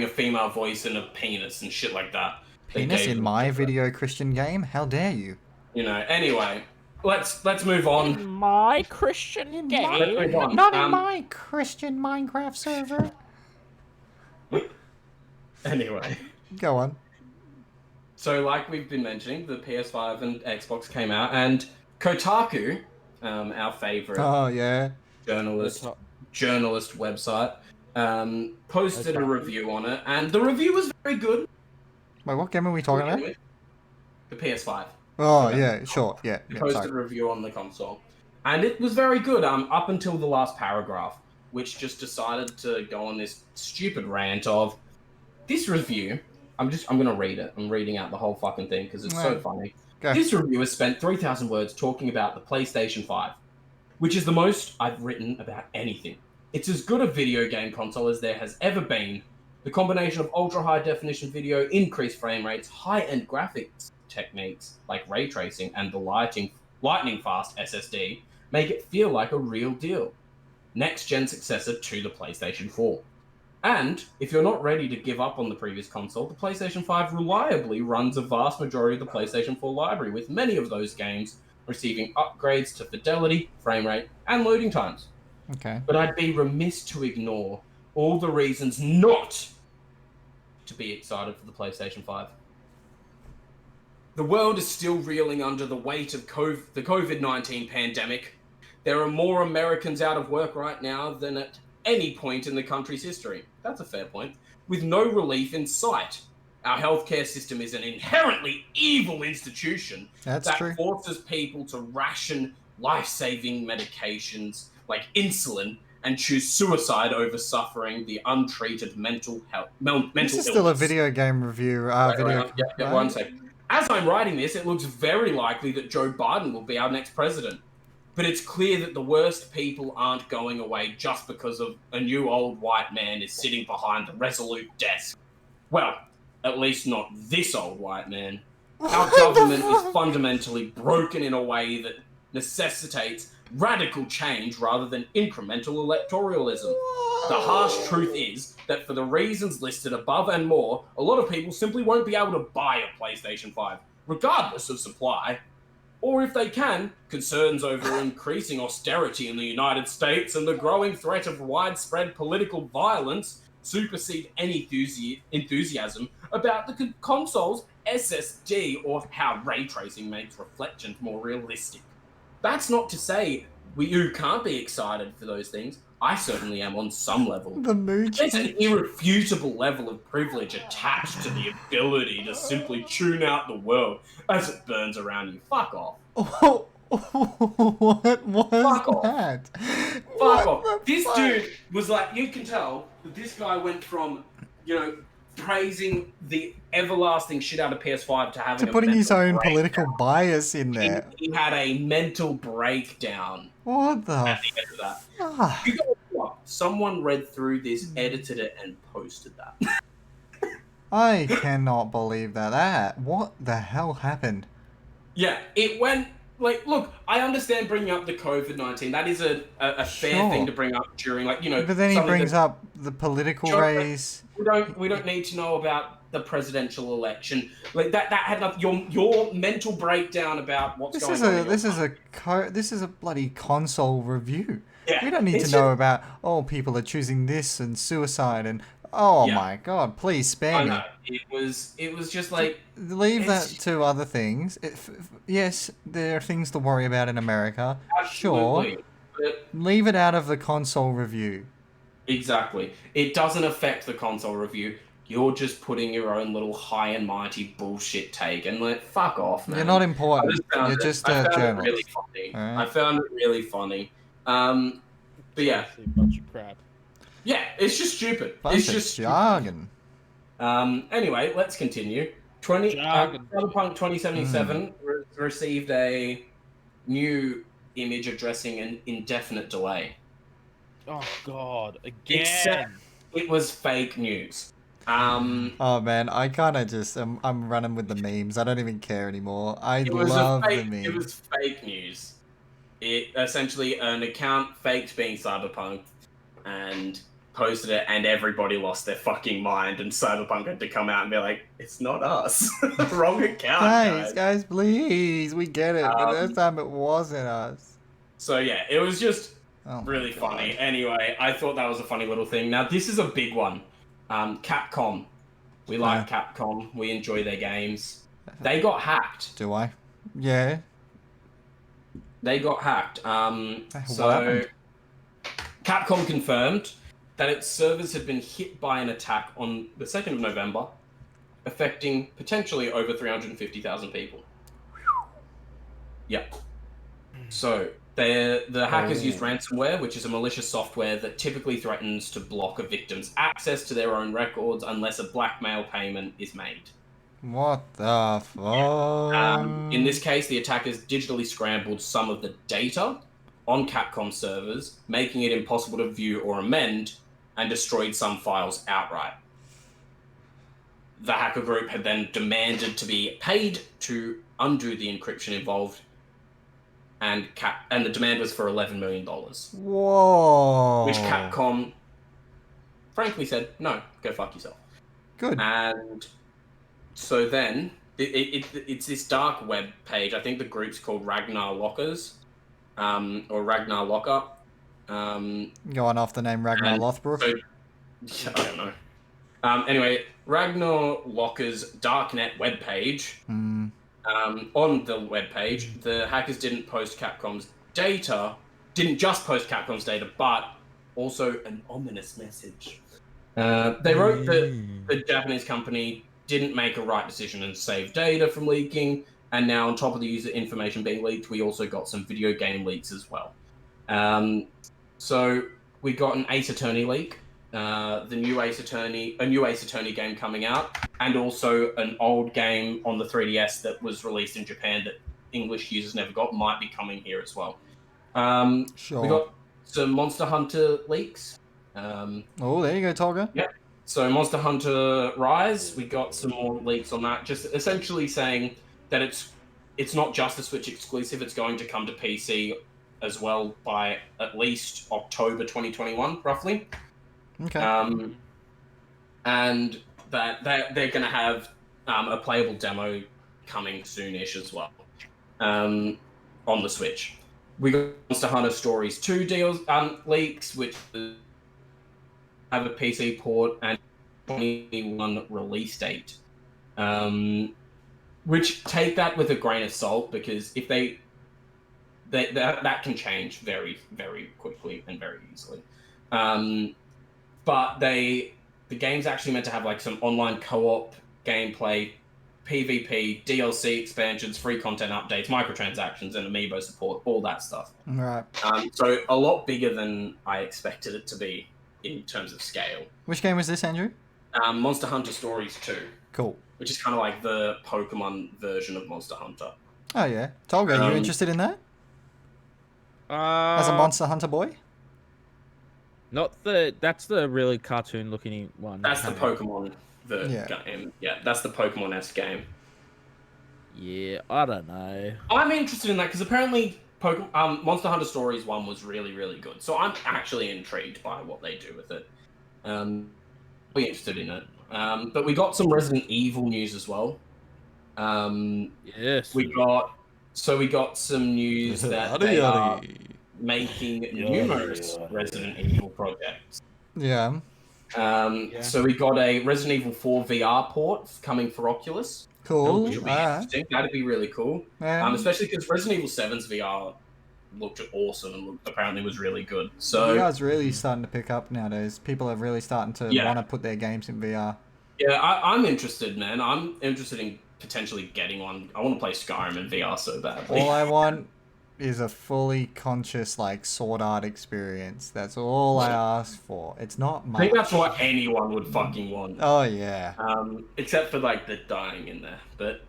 a female voice and a penis and shit like that. Penis in my video Christian game? How dare you? Anyway, let's move on. In my Christian game? Let's move on. Not in my Christian Minecraft server. Anyway. Go on. So, like we've been mentioning, the PS5 and Xbox came out, and Kotaku, our favorite journalist website, posted a review on it, and the review was very good. Wait, what game are we talking about? The PS5. Oh, yeah, sure, yeah. Posted a review on the console. And it was very good up until the last paragraph, which just decided to go on this stupid rant of this review. I'm going to read it. I'm reading out the whole fucking thing because it's so funny. Go. This reviewer spent 3,000 words talking about the PlayStation 5, which is the most I've written about anything. It's as good a video game console as there has ever been. The combination of ultra-high definition video, increased frame rates, high-end graphics techniques like ray tracing and the lightning-fast SSD make it feel like a real deal. Next-gen successor to the PlayStation 4. And if you're not ready to give up on the previous console, the PlayStation 5 reliably runs a vast majority of the PlayStation 4 library, with many of those games receiving upgrades to fidelity, frame rate, and loading times. Okay. But I'd be remiss to ignore all the reasons not to be excited for the PlayStation 5. The world is still reeling under the weight of the COVID-19 pandemic. There are more Americans out of work right now than at any point in the country's history. That's a fair point. With no relief in sight. Our healthcare system is an inherently evil institution that true. Forces people to ration life-saving medications like insulin and choose suicide over suffering the untreated mental illness. This is still a video game review. One second. As I'm writing this, it looks very likely that Joe Biden will be our next president. But it's clear that the worst people aren't going away just because of a new old white man is sitting behind the Resolute desk. Well, at least not this old white man. Our government is fundamentally broken in a way that necessitates radical change rather than incremental electoralism. The harsh truth is that for the reasons listed above and more, a lot of people simply won't be able to buy a PlayStation 5, regardless of supply. Or if they can, concerns over increasing austerity in the United States and the growing threat of widespread political violence supersede any enthusiasm about the console's SSD or how ray tracing makes reflections more realistic. That's not to say you can't be excited for those things. I certainly am on some level. The mood. There's an irrefutable level of privilege attached to the ability to simply tune out the world as it burns around you. Fuck off. What was that? Fuck off. This dude was like, you can tell that this guy went from, praising the everlasting shit out of PS5 to having putting his own breakdown. political bias in there. He had a mental breakdown. What the? At the end of that. You know what? Someone read through this, edited it, and posted that. I cannot believe that. What the hell happened? Yeah, it went. Look, I understand bringing up the COVID-19. That is a fair thing to bring up during, But then he brings up the political race. We don't need to know about the presidential election. That had nothing. Your mental breakdown about what's going on. This is a bloody console review. Yeah, we don't need to know about people are choosing this and suicide and my god, please spare me. It was just like leave that to other things. Yes, there are things to worry about in America. Absolutely, sure. But leave it out of the console review. Exactly. It doesn't affect the console review. You're just putting your own little high and mighty bullshit take, and fuck off, man. You're not important. You're just a journalist. Really funny. Right. I found it really funny. But yeah, a bunch of crap. Yeah, it's just stupid. Bunch it's of just jargon. Anyway, let's continue. Cyberpunk 2077 received a new image addressing an indefinite delay. Oh God! Again. Except it was fake news. Oh man, I kind of just I'm running with the memes. I don't even care anymore. I love the memes. It was fake news. It essentially an account faked being Cyberpunk and posted it, and everybody lost their fucking mind, and Cyberpunk had to come out and be like, "It's not us, wrong account, guys, please, we get it." But this time it wasn't us. So yeah, it was just really funny. Anyway, I thought that was a funny little thing. Now this is a big one. Capcom. We like Capcom. We enjoy their games. They got hacked. Do I? Yeah. They got hacked. So happened? Capcom confirmed that its servers had been hit by an attack on the 2nd of November, affecting potentially over 350,000 people. Yeah. So The hackers used ransomware, which is a malicious software that typically threatens to block a victim's access to their own records unless a blackmail payment is made. What the fuck? In this case, the attackers digitally scrambled some of the data on Capcom servers, making it impossible to view or amend, and destroyed some files outright. The hacker group had then demanded to be paid to undo the encryption involved, and the demand was for $11 million. Whoa. Which Capcom frankly said, no, go fuck yourself. Good. And so then, it's this dark web page. I think the group's called Ragnar Lockers, or Ragnar Lockup. Going off the name Ragnar Lothbrok. So, I don't know. Anyway, Ragnar Locker's darknet webpage. On the webpage, the hackers didn't just post Capcom's data, but also an ominous message. They wrote that the Japanese company didn't make a right decision and save data from leaking, and now on top of the user information being leaked, we also got some video game leaks as well. So we got an Ace Attorney leak, a new Ace Attorney game coming out, and also an old game on the 3DS that was released in Japan that English users never got, might be coming here as well. Sure. We got some Monster Hunter leaks. Oh, there you go, Tolga. Yeah. So Monster Hunter Rise, we got some more leaks on that, just essentially saying that it's not just a Switch exclusive, it's going to come to PC as well by at least October 2021, roughly. Okay. And that they're going to have a playable demo coming soonish as well on the Switch. We got Monster Hunter Stories 2 deals leaks, which have a PC port and 2021 release date. Which take that with a grain of salt, because if that can change very, very quickly and very easily. But the game's actually meant to have like some online co-op gameplay, PvP, DLC expansions, free content updates, microtransactions, and amiibo support, all that stuff. Right. So a lot bigger than I expected it to be in terms of scale. Which game was this, Andrew? Monster Hunter Stories 2. Cool. Which is kind of like the Pokemon version of Monster Hunter. Oh, yeah. Tolga, you interested in that? As a Monster Hunter boy? That's the really cartoon looking one. That's the Pokemon game. Yeah, that's the Pokemon-esque game. Yeah, I don't know. I'm interested in that because apparently Monster Hunter Stories 1 was really, really good. So I'm actually intrigued by what they do with it. Be interested in it. But we got some Resident Evil news as well. Yes. We got some news that they are making numerous Resident Evil projects. Yeah. So we got a Resident Evil 4 VR port coming for Oculus. Cool. Which will be interesting. That'd be really cool. Especially because Resident Evil 7's VR looked awesome and apparently was really good. So VR's really starting to pick up nowadays. People are really starting to want to put their games in VR. Yeah, I'm interested, man. I'm interested in potentially getting one. I want to play Skyrim in VR so badly. All I want is a fully conscious, like, Sword Art experience. That's all I ask for. It's not much. I think that's what anyone would fucking want. Oh, yeah. Except for, like, the dying in there. But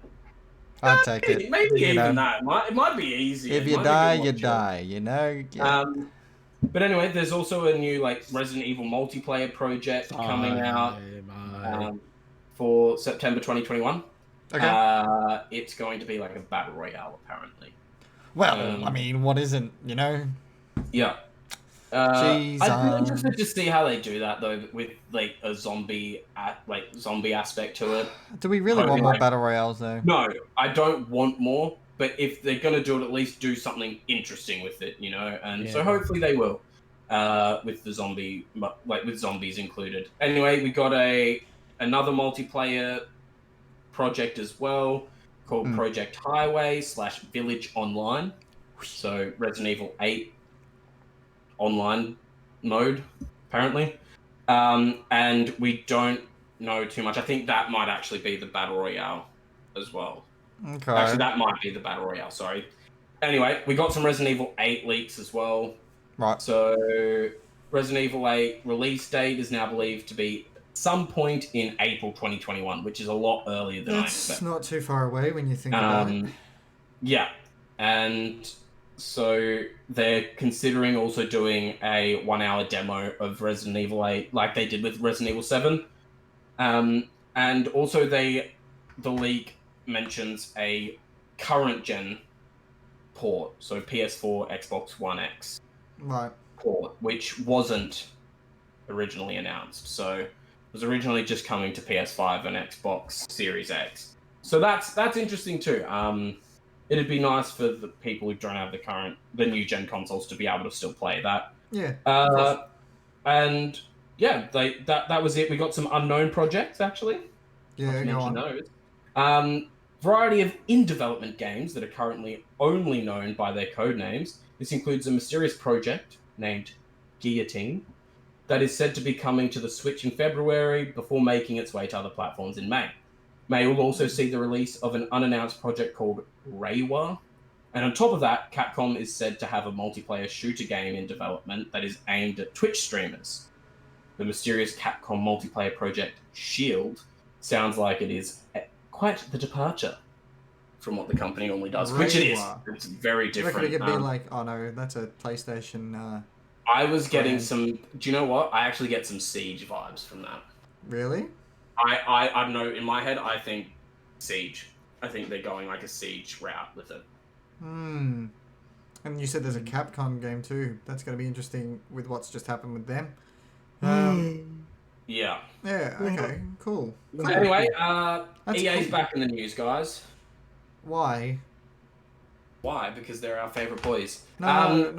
I'd take it. Maybe even that. It might be easy. If you die, you die, you know? Yeah. But anyway, there's also a new, like, Resident Evil multiplayer project coming out for September 2021. Okay. It's going to be like a battle royale, apparently. Well, I mean, what isn't, you know? Yeah. Jeez, I'm interested to see how they do that, though, with, like, a zombie aspect to it. Do we really want more battle royales, though? No, I don't want more, but if they're going to do it, at least do something interesting with it, you know? And so hopefully they will, with the with zombies included. Anyway, we got another multiplayer project as well, called Project Highway / Village Online. So Resident Evil 8 online mode, apparently. And we don't know too much. I think that might actually be the Battle Royale as well. Okay. Actually, that might be the Battle Royale, sorry. Anyway, we got some Resident Evil 8 leaks as well. Right. So, Resident Evil 8 release date is now believed to be some point in April 2021, which is a lot earlier than I expected. That's not too far away when you think about it. Yeah, and so they're considering also doing a 1-hour demo of Resident Evil 8, like they did with Resident Evil 7. And also the leak mentions a current gen port, so PS4, Xbox One X port, which wasn't originally announced. So it was originally just coming to PS5 and Xbox Series X. So that's interesting too. It'd be nice for the people who don't have the new gen consoles to be able to still play that. Yeah. And yeah, that was it. We got some unknown projects actually. Yeah, go on. Those. Variety of in-development games that are currently only known by their code names. This includes a mysterious project named Guillotine that is said to be coming to the Switch in February before making its way to other platforms in May. May will also see the release of an unannounced project called Reiwa. And on top of that, Capcom is said to have a multiplayer shooter game in development that is aimed at Twitch streamers. The mysterious Capcom multiplayer project Shield sounds like it is quite the departure from what the company normally does, which it is. It's very different. I reckon it could be like, oh no, that's a PlayStation. I was getting some. Do you know what? I actually get some Siege vibes from that. Really? I don't know. In my head, I think Siege. I think they're going like a Siege route with it. And you said there's a Capcom game too. That's going to be interesting with what's just happened with them. Yeah. Yeah. Okay. Cool. Anyway, EA's back in the news, guys. Why? Why? Because they're our favorite boys. No.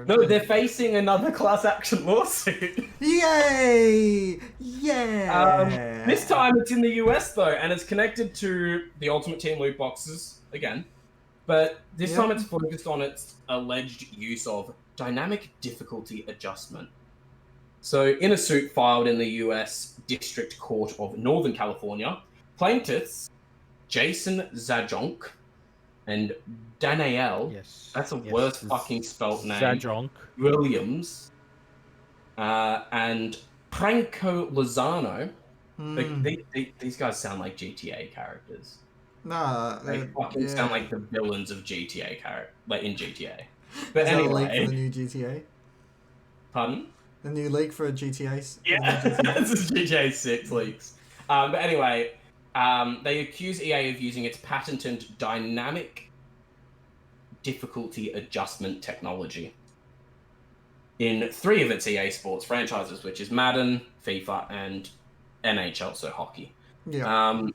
No, they're facing another class action lawsuit. Yay! Yeah. This time it's in the US though, and it's connected to the Ultimate Team loot boxes again. But this time it's focused on its alleged use of dynamic difficulty adjustment. So, in a suit filed in the US District Court of Northern California, plaintiffs Jason Zajonk and Danielle, that's a worst fucking spelt name, Zajonk Williams, and Franco Lozano. These guys sound like GTA characters. Nah, they fucking sound like the villains of GTA like in GTA. But is anyway, that a leak for the new GTA? Pardon? The new leak for a GTA? Yeah, this is GTA 6 leaks. But anyway, they accuse EA of using its patented dynamic difficulty adjustment technology in 3 of its EA Sports franchises, which is Madden, FIFA, and NHL, so hockey. Yeah.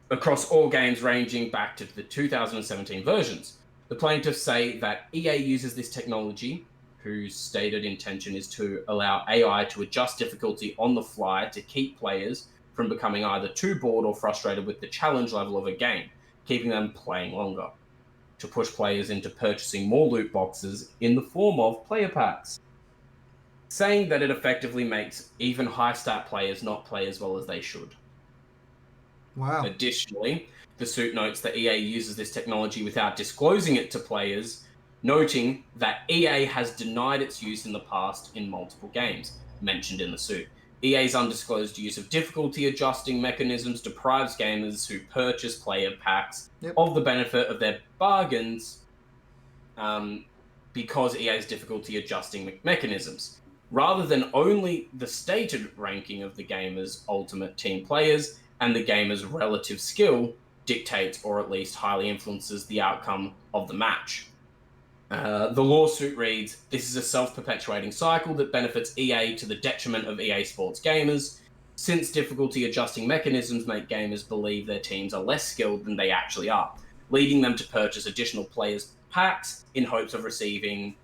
Across all games ranging back to the 2017 versions. The plaintiffs say that EA uses this technology, whose stated intention is to allow AI to adjust difficulty on the fly to keep players from becoming either too bored or frustrated with the challenge level of a game, keeping them playing longer, to push players into purchasing more loot boxes in the form of player packs, saying that it effectively makes even high-stat players not play as well as they should. Wow. Additionally, the suit notes that EA uses this technology without disclosing it to players, noting that EA has denied its use in the past in multiple games mentioned in the suit. EA's undisclosed use of difficulty adjusting mechanisms deprives gamers who purchase player packs of the benefit of their bargains because EA's difficulty adjusting mechanisms. Rather than only the stated ranking of the gamer's ultimate team players and the gamer's relative skill dictates or at least highly influences the outcome of the match. The lawsuit reads, this is a self-perpetuating cycle that benefits EA to the detriment of EA Sports gamers, since difficulty adjusting mechanisms make gamers believe their teams are less skilled than they actually are, leading them to purchase additional players' packs in hopes of receiving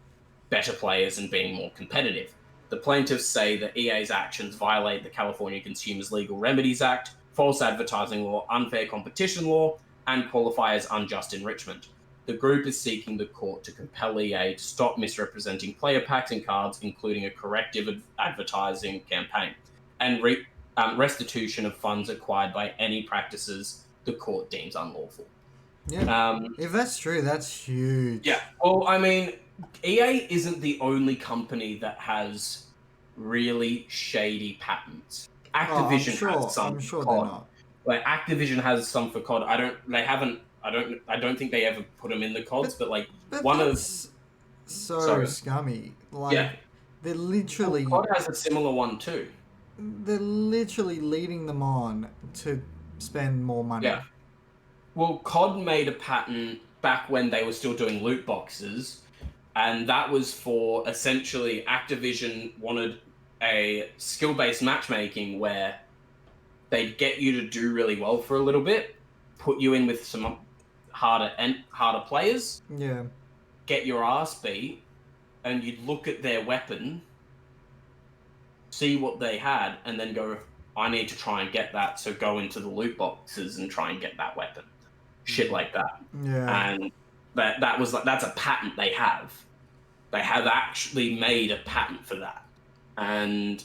better players and being more competitive. The plaintiffs say that EA's actions violate the California Consumers Legal Remedies Act, false advertising law, unfair competition law, and qualify as unjust enrichment. The group is seeking the court to compel EA to stop misrepresenting player packs and cards, including a corrective advertising campaign, and restitution of funds acquired by any practices the court deems unlawful. Yeah. If that's true, that's huge. Yeah. Well, I mean, EA isn't the only company that has really shady patents. Activision has some. I'm sure for they're COD. not. Like Activision has some for COD. I don't think they ever put them in the CODs, but like But one that's of so Sorry. scummy. Like, Yeah. they're literally COD has a similar one too. they're literally leading them on to spend more money. Yeah. Well, COD made a patent back when they were still doing loot boxes, and that was for essentially Activision wanted a skill-based matchmaking where they'd get you to do really well for a little bit, put you in with some harder players, Yeah. get your ass beat, and you'd look at their weapon, see what they had, and then go, I need to try and get that, so go into the loot boxes and try and get that weapon. Shit like that. Yeah. And that's a patent they have. They have actually made a patent for that. And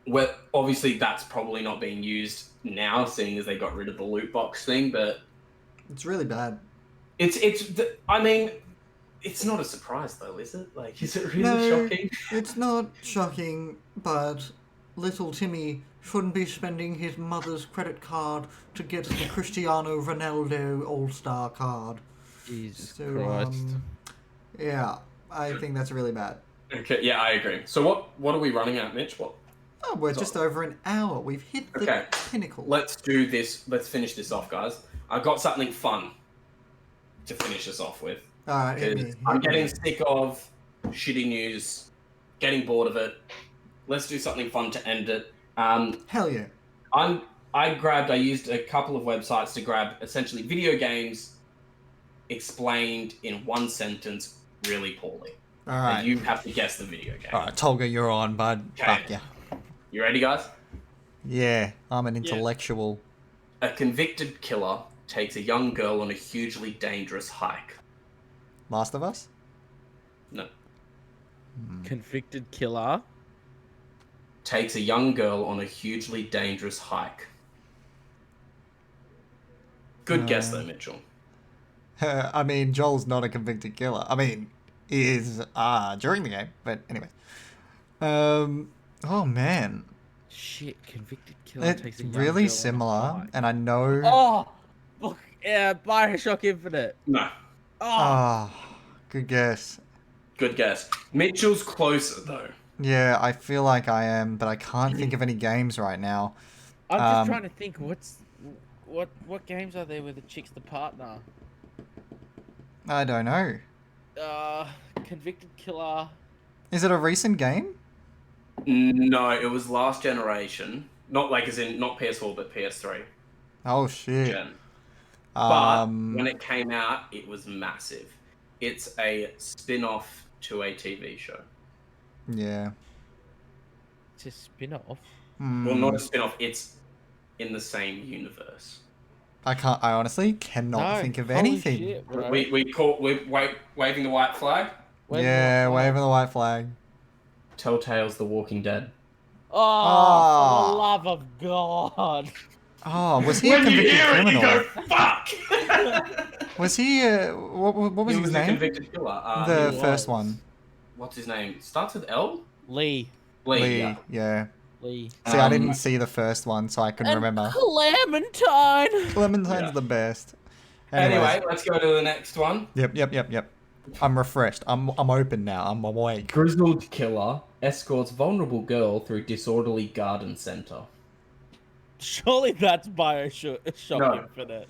well, obviously that's probably not being used now, seeing as they got rid of the loot box thing, but It's really bad. I mean, it's not a surprise though, is it? Like, is it really shocking? It's not shocking, but little Timmy shouldn't be spending his mother's credit card to get the Cristiano Ronaldo All-Star card. Jesus So, Christ. yeah, I think that's really bad. Okay, yeah, I agree. So what are we running at, Mitch? What? Oh, we're just over an hour. We've hit the pinnacle. Let's do this. Let's finish this off, guys. I've got something fun to finish this off with. Alright, hit me. I'm getting sick of shitty news, getting bored of it. Let's do something fun to end it. Hell yeah. I used a couple of websites to grab essentially video games explained in one sentence really poorly. Alright. And you have to guess the video game. Alright, Tolga, you're on, bud. Okay. Fuck yeah. You ready, guys? Yeah, I'm an intellectual. A convicted killer takes a young girl on a hugely dangerous hike. Last of Us? No. Convicted killer. Takes a young girl on a hugely dangerous hike. Good guess though, Mitchell. I mean, Joel's not a convicted killer. I mean, he is during the game, but anyway. Oh man. Shit, convicted killer takes a It's young really girl similar, on a hike. and I know... Oh! Look, yeah, Bioshock Infinite. No. Oh! Good guess. Good guess. Mitchell's closer though. Yeah, I feel like I am, but I can't think of any games right now. I'm just trying to think, what games are there where the chick's the partner? I don't know. Convicted killer. Is it a recent game? No, it was last generation. Not like as in not PS4 but PS3 Oh shit. gen. But when it came out, it was massive. It's a spin-off to a TV show. Yeah. It's a spin-off. Well, not a spin-off. It's in the same universe. I honestly cannot think of holy anything. Shit, bro. We're waving the white flag. Yeah, waving the white flag. Telltale's The Walking Dead. Oh, for the love of God. Oh, was he a convicted criminal? You go, fuck! Was he what was He his was a name? convicted killer. The He first was- one. What's his name? Starts with L? Lee. Lee. Yeah. Lee. See, I didn't see the first one, so I couldn't remember. Clementine. Clementine's Yeah. the best. Anyway, let's go to the next one. Yep. I'm refreshed. I'm open now. I'm awake. Grizzled killer escorts vulnerable girl through disorderly garden center. Surely that's Bioshock No. Infinite.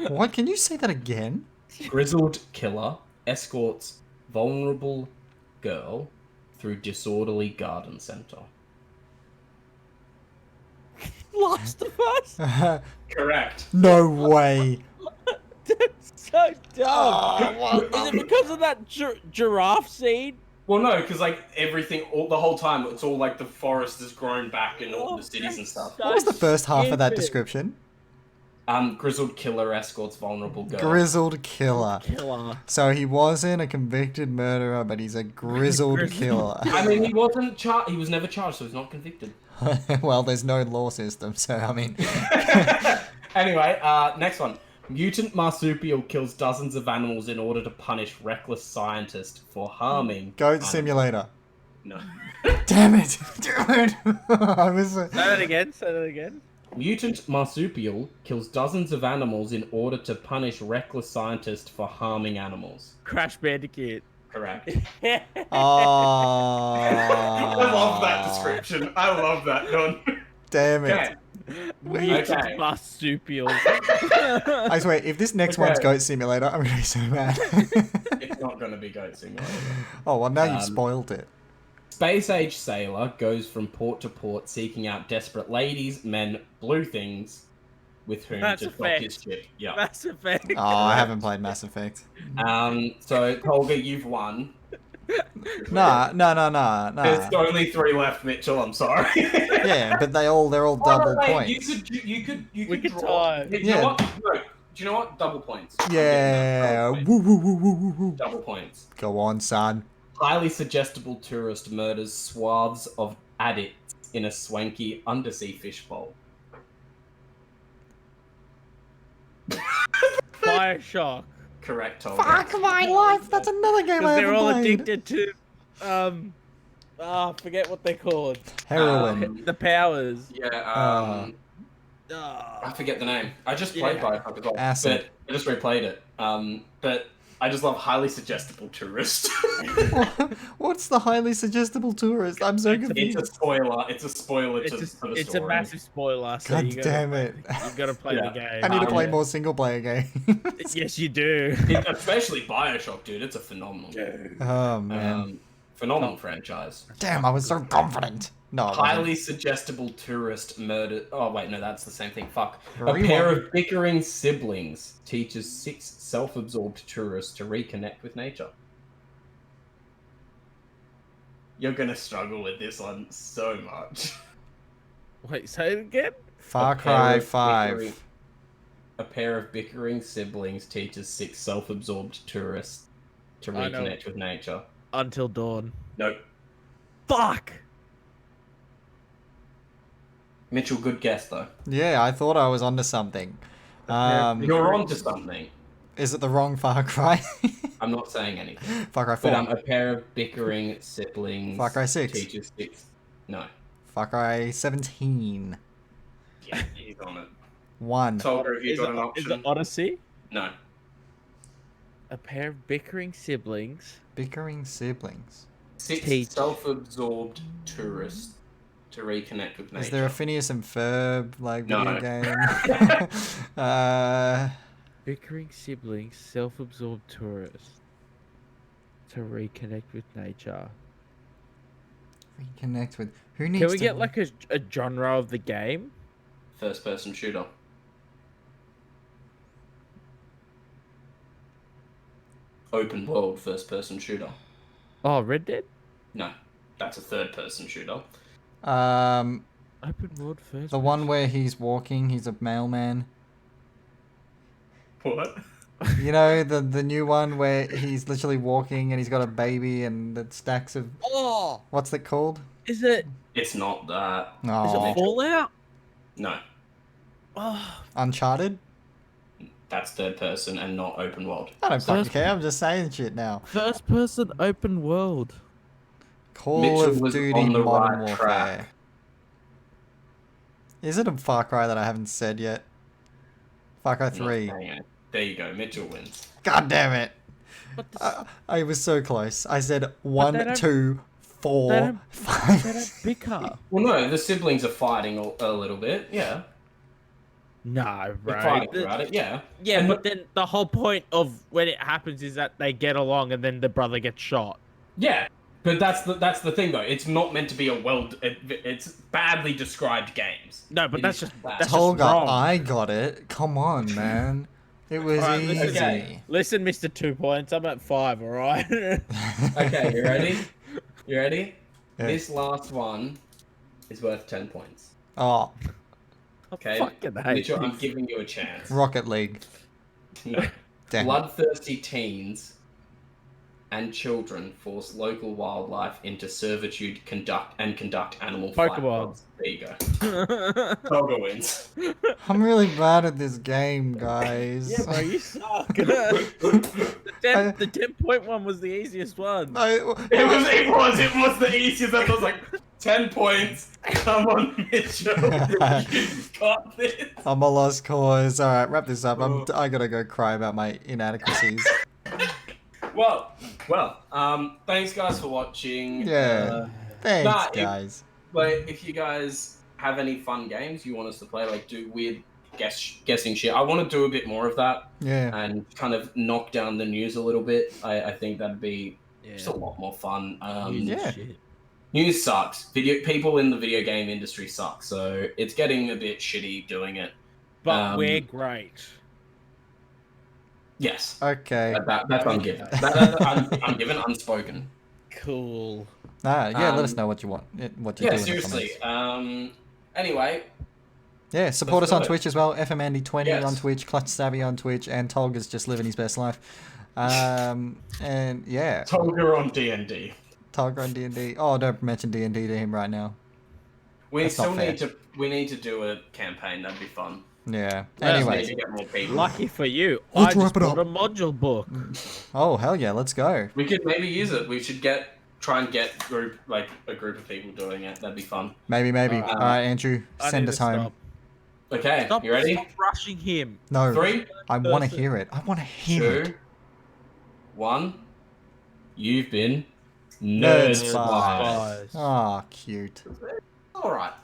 What? Can you say that again? Grizzled killer escorts vulnerable girl through disorderly garden center. Last of Us? Correct. No way. That's so dumb. Is it because of that giraffe scene? Well, no, because like everything, the whole time, it's all like the forest has grown back in all the cities and stuff. What was the first half of that Stupid. description? Grizzled killer escorts vulnerable girl. Grizzled killer. Killer. So he wasn't a convicted murderer, but he's a grizzled killer. I mean, he wasn't charged. He was never charged, so he's not convicted. Well, there's no law system, so I mean. Anyway, next one. Mutant marsupial kills dozens of animals in order to punish reckless scientists for harming. Goat animals. Simulator. No. Damn it! Dude! I was. Say that again. Say that again. Mutant marsupial kills dozens of animals in order to punish reckless scientists for harming animals. Crash Bandicoot. Correct. Oh. I love that description. I love that, Don. Damn it. Okay. Mutant marsupial. I swear, if this next one's Goat Simulator, I'm gonna be so mad. It's not going to be Goat Simulator. Oh, well, now you've spoiled it. Space-age sailor goes from port to port seeking out desperate ladies, men, blue things with whom Mass to dock Effect. his ship. Yeah. Mass Effect. Oh, I haven't played Mass Effect. So, Tolga, you've won. Nah. There's only 3 left, Mitchell. I'm sorry. Yeah, but they're all double points. You could could draw. tie. You know what? No. Do you know what? Double points. Yeah. Double points. Woo, woo, woo, woo, woo, woo. Double points. Go on, son. Highly suggestible tourist murders swaths of addicts in a swanky undersea fishbowl. Bioshock. Correct, Tolga. Fuck my life. That's another game I Because they're haven't all played. addicted to, I forget what they're called. Heroin. The powers. Yeah, I forget the name. I just played Bioshock as well. Acid. But I just replayed it. But I just love highly suggestible tourist. What's the highly suggestible tourist? I'm so confused. It's a spoiler. It's a spoiler for the story. It's a massive spoiler. So God you gotta, damn it. You've got to play the game. I need to play more single player games. Yes, you do. Especially Bioshock, dude. It's a phenomenal game. Oh, man. Phenomenal franchise. Damn, I was so confident. No, Highly suggestible tourist murder. Oh, wait, no, that's the same thing. Fuck. A Rewind. pair of bickering siblings teaches 6 self-absorbed tourists to reconnect with nature. You're gonna struggle with this one so much. Wait, say it again? Far Cry 5. A pair of bickering siblings teaches 6 self-absorbed tourists to reconnect with nature. Until Dawn. Nope. Fuck! Mitchell, good guess though. Yeah, I thought I was onto something. You're onto something. Is it the wrong Far Cry? I'm not saying anything. Far Cry 4. But a pair of bickering siblings. Far Cry 6. Teaches 6. No. Far Cry 17. Yeah, he's on it. 1. Tolga, have you got an Is option? it Odyssey? No. A pair of bickering siblings. Bickering siblings. 6 self-absorbed tourists to reconnect with nature. Is there a Phineas and Ferb video No. game? Bickering siblings, self-absorbed tourists. To reconnect with nature. Reconnect with who needs? Can we to... get like a genre of the game? First-person shooter. Open world first-person shooter. Oh, Red Dead? No, that's a third-person shooter. Open world first. the one where he's walking, he's a mailman. What? You know the new one where he's literally walking and he's got a baby and the stacks of Oh! what's it called? Is it It's not that. No, is it Fallout? No, Oh, Uncharted. that's third-person and not open world. I don't fucking First- care. I'm just saying shit now. first person open world. Call Mitchell of was Duty on the Modern right Warfare. track. Is it a Far Cry that I haven't said yet? Far Cry I'm not 3. saying it. There you go. Mitchell wins. God damn it. What the I was so close. I said they 1, don't- 2, 4, they don't 5. bicker. Well, no, the siblings are fighting a little bit. Yeah, No, they're bro. fighting about it. Yeah. Yeah, And but then the whole point of when it happens is that they get along and then the brother gets shot. Yeah, but that's the thing though. It's not meant to be it's badly described games. No, but It that's is just bad. that's Tolga, just wrong. I got it. Come on, man. It was Alright, easy. listen, Okay. Listen, Mr. 2 Points, I'm at 5, alright? Okay, you ready? You ready? Yeah. This last one is worth 10 points. Oh, Okay, Fucking hate Mitchell, I'm this. giving you a chance. Rocket League. No. Damn. Bloodthirsty teens and children force local wildlife into servitude, conduct animal Pokemon. fights. There you go. Tolga wins. I'm really bad at this game, guys. Yeah, bro, you suck. The 10-point one was the easiest one. It was the easiest. I was like, 10 points. Come on, Mitchell. You've got this. I'm a lost cause. All right, wrap this up. I gotta go cry about my inadequacies. Well, thanks guys for watching. Yeah, thanks, guys. If you guys have any fun games you want us to play, like do weird guessing shit, I want to do a bit more of that. Yeah. And kind of knock down the news a little bit. I think that'd be just a lot more fun. News sucks. People in the video game industry suck, so it's getting a bit shitty doing it. But we're great. Yes. Okay. That's ungiven. I'm given unspoken. Cool. Yeah, let us know what you want. What you do. Yeah, seriously. Anyway. Yeah, support us on Twitch as well. FMAndy20 Yes. on Twitch, Clutch Savvy on Twitch, and Tolga's just living his best life. And yeah. Tolga on D&D. Tolga on D&D. Oh, don't mention D&D to him right now. We That's not fair. need to do a campaign. That'd be fun. Yeah. Need Anyway. to get more people. Lucky for you, Let's I just wrap it bought up. a module book. Oh, hell yeah, let's go. We could maybe use it. We should try and get a group of people doing it. That'd be fun. Maybe. All right, Andrew, I send need us to home. stop. Okay, Stop, you ready? Stop rushing him. No. 3, I want to hear it. I want to hear 2, it. 1. You've been Nerdspice. Nerdspice. Ah, cute. All right.